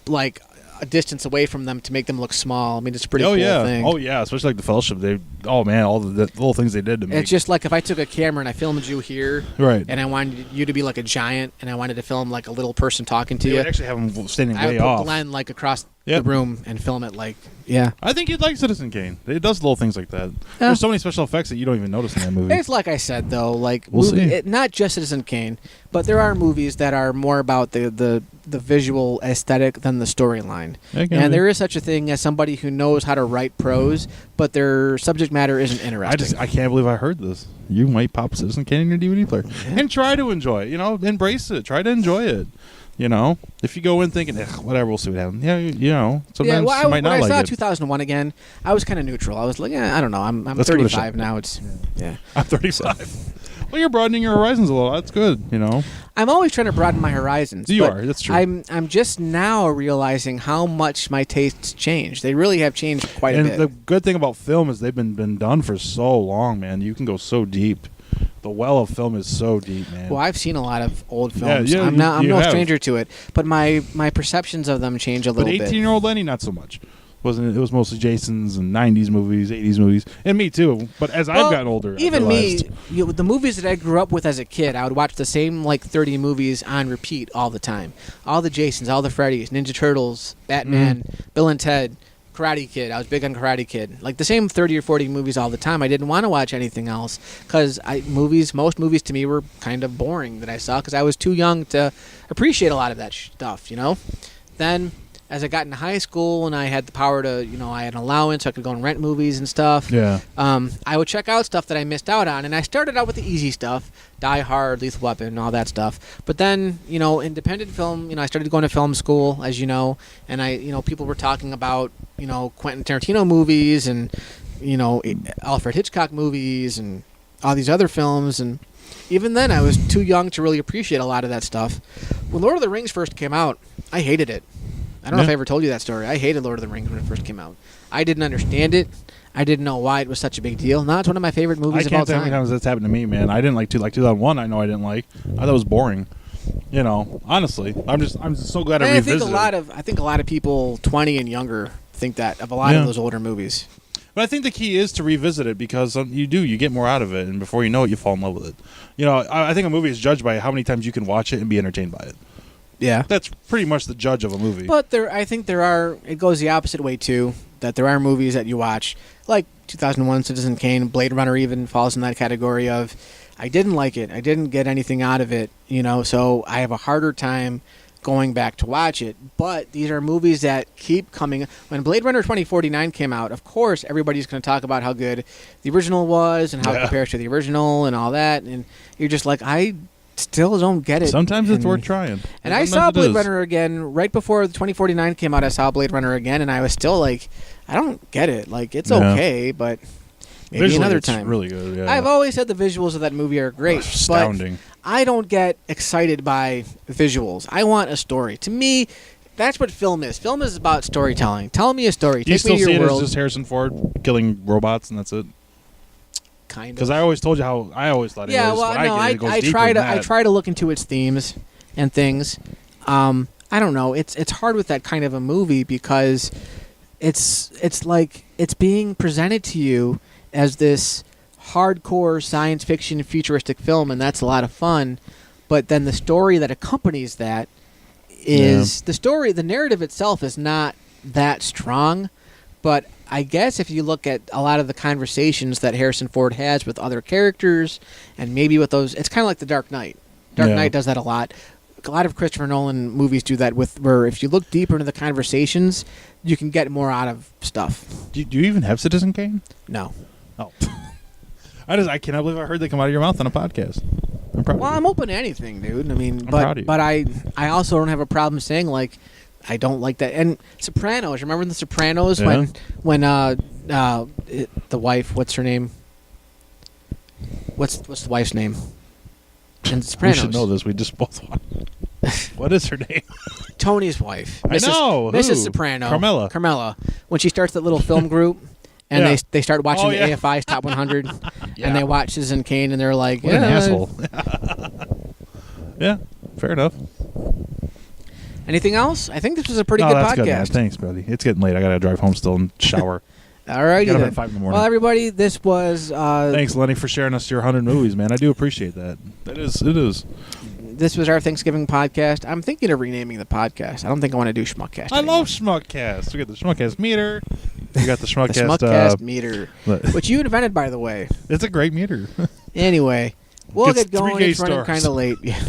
like a distance away from them to make them look small. I mean, it's a pretty cool thing. Oh yeah, especially like the Fellowship. All the little things they did to make. It's just like if I took a camera and I filmed you here, right, and I wanted you to be like a giant, and I wanted to film like a little person talking to you. Would actually have them standing I way would put off. Glenn like across the room and film it like I think you'd like Citizen Kane. It does little things like that. There's so many special effects that you don't even notice in that movie. It's like I said though, like we'll see. Not just Citizen Kane, but there are movies that are more about the visual aesthetic than the storyline. And there is such a thing as somebody who knows how to write prose, but their subject matter isn't interesting. I can't believe I heard this. You might pop Citizen Kane in your DVD player and try to enjoy it. You know, embrace it. Try to enjoy it. You know, if you go in thinking, whatever, we'll see what happens. Yeah, you know, sometimes you might not like it. When I saw 2001 again, I was kind of neutral. I was like, I don't know. I'm 35 now. I'm 35. Well, you're broadening your horizons a little. That's good. You know, I'm always trying to broaden my horizons. You are. That's true. I'm just now realizing how much my tastes change. They really have changed quite a bit. And the good thing about film is they've been done for so long, man. You can go so deep. The well of film is so deep, man. Well, I've seen a lot of old films. Yeah, I'm no stranger to it, but my perceptions of them change a little bit. But 18-year-old Lenny, not so much. Wasn't it? It was mostly Jason's and 90s movies, 80s movies, and me too. But as I've gotten older, even I've realized, the movies that I grew up with as a kid, I would watch the same 30 movies on repeat all the time. All the Jasons, all the Freddys, Ninja Turtles, Batman, Bill and Ted, Karate Kid. I was big on Karate Kid. Like the same 30 or 40 movies all the time. I didn't want to watch anything else because most movies to me were kind of boring that I saw because I was too young to appreciate a lot of that stuff, Then as I got into high school and I had the power to, I had an allowance, so I could go and rent movies and stuff. Yeah. I would check out stuff that I missed out on, and I started out with the easy stuff, Die Hard, Lethal Weapon, all that stuff. But then, independent film, I started going to film school, as you know, and people were talking about, Quentin Tarantino movies and, Alfred Hitchcock movies and all these other films, and even then I was too young to really appreciate a lot of that stuff. When Lord of the Rings first came out, I hated it. I don't know if I ever told you that story. I hated Lord of the Rings when it first came out. I didn't understand it. I didn't know why it was such a big deal. Now it's one of my favorite movies of all I can't tell time. how many times that's happened to me, man. I didn't like 2001. I know I didn't like. I thought it was boring. Honestly, I'm just so glad I revisited. I think a lot of people 20 and younger think that of a lot of those older movies. But I think the key is to revisit it because you get more out of it, and before you know it, you fall in love with it. I think a movie is judged by how many times you can watch it and be entertained by it. Yeah, that's pretty much the judge of a movie. But I think it goes the opposite way too. That there are movies that you watch, like 2001, Citizen Kane, Blade Runner even falls in that category of, I didn't like it, I didn't get anything out of it, so I have a harder time going back to watch it. But these are movies that keep coming. When Blade Runner 2049 came out, of course everybody's going to talk about how good the original was and how it compares to the original and all that, and you're just like, I still don't get it. Sometimes it's worth trying. And I saw Blade Runner again right before the 2049 came out. I saw Blade Runner again, and I was still like, I don't get it. Like, it's okay, but maybe visually, another it's time. Really good. Yeah. I've always said the visuals of that movie are great. Astounding. But I don't get excited by visuals. I want a story. To me, that's what film is. Film is about storytelling. Tell me a story. Do you Take me still to see your it world. as just Harrison Ford killing robots and that's it? Kind of. Because I always told you how I always thought it was. I try to look into its themes and things. I don't know. It's hard with that kind of a movie because it's like it's being presented to you as this hardcore science fiction futuristic film, and that's a lot of fun. But then the story that accompanies that is the narrative itself is not that strong, but I guess if you look at a lot of the conversations that Harrison Ford has with other characters, and maybe with those, it's kind of like The Dark Knight. Dark Knight does that a lot. A lot of Christopher Nolan movies do that, where if you look deeper into the conversations, you can get more out of stuff. Do you even have Citizen Kane? No. Oh. I cannot believe I heard they come out of your mouth on a podcast. I'm proud of you. I'm open to anything, dude. I mean, proud of you. but I also don't have a problem saying I don't like that. And Sopranos, remember the Sopranos when the wife, what's her name? What's the wife's name? And Sopranos. We should know this. We just both want. What is her name? Tony's wife. I know. Mrs. Soprano. Carmela. When she starts that little film group. And they start watching the AFI's Top 100, and they watch Citizen Kane, and they're like, what an asshole. Yeah, fair enough. Anything else? I think this was a pretty good podcast. Good, man. Thanks, buddy. It's getting late. I got to drive home still and shower. All right, Get up at 5 in the morning. Well, everybody, this was... Thanks, Lenny, for sharing us your 100 movies, man. I do appreciate that. It is. This was our Thanksgiving podcast. I'm thinking of renaming the podcast. I don't think I want to do Schmuckast I anymore. love Schmuckast. We got the Schmuckast meter. We got the Schmuckast... the Schmuckast meter, which you invented, by the way. It's a great meter. Anyway, we'll get going. It's running kind of late. Yeah.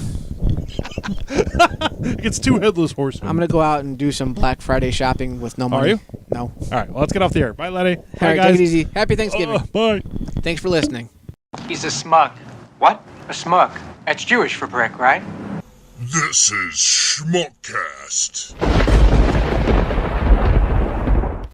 It gets 2 headless horsemen. I'm going to go out and do some Black Friday shopping with no money. Are you? No. All right, well, let's get off the air. Bye, Lenny. Bye, All right, guys. take it easy. Happy Thanksgiving. Bye. Thanks for listening. He's a smug. What? A smug. That's Jewish for brick, right? This is Schmuckast.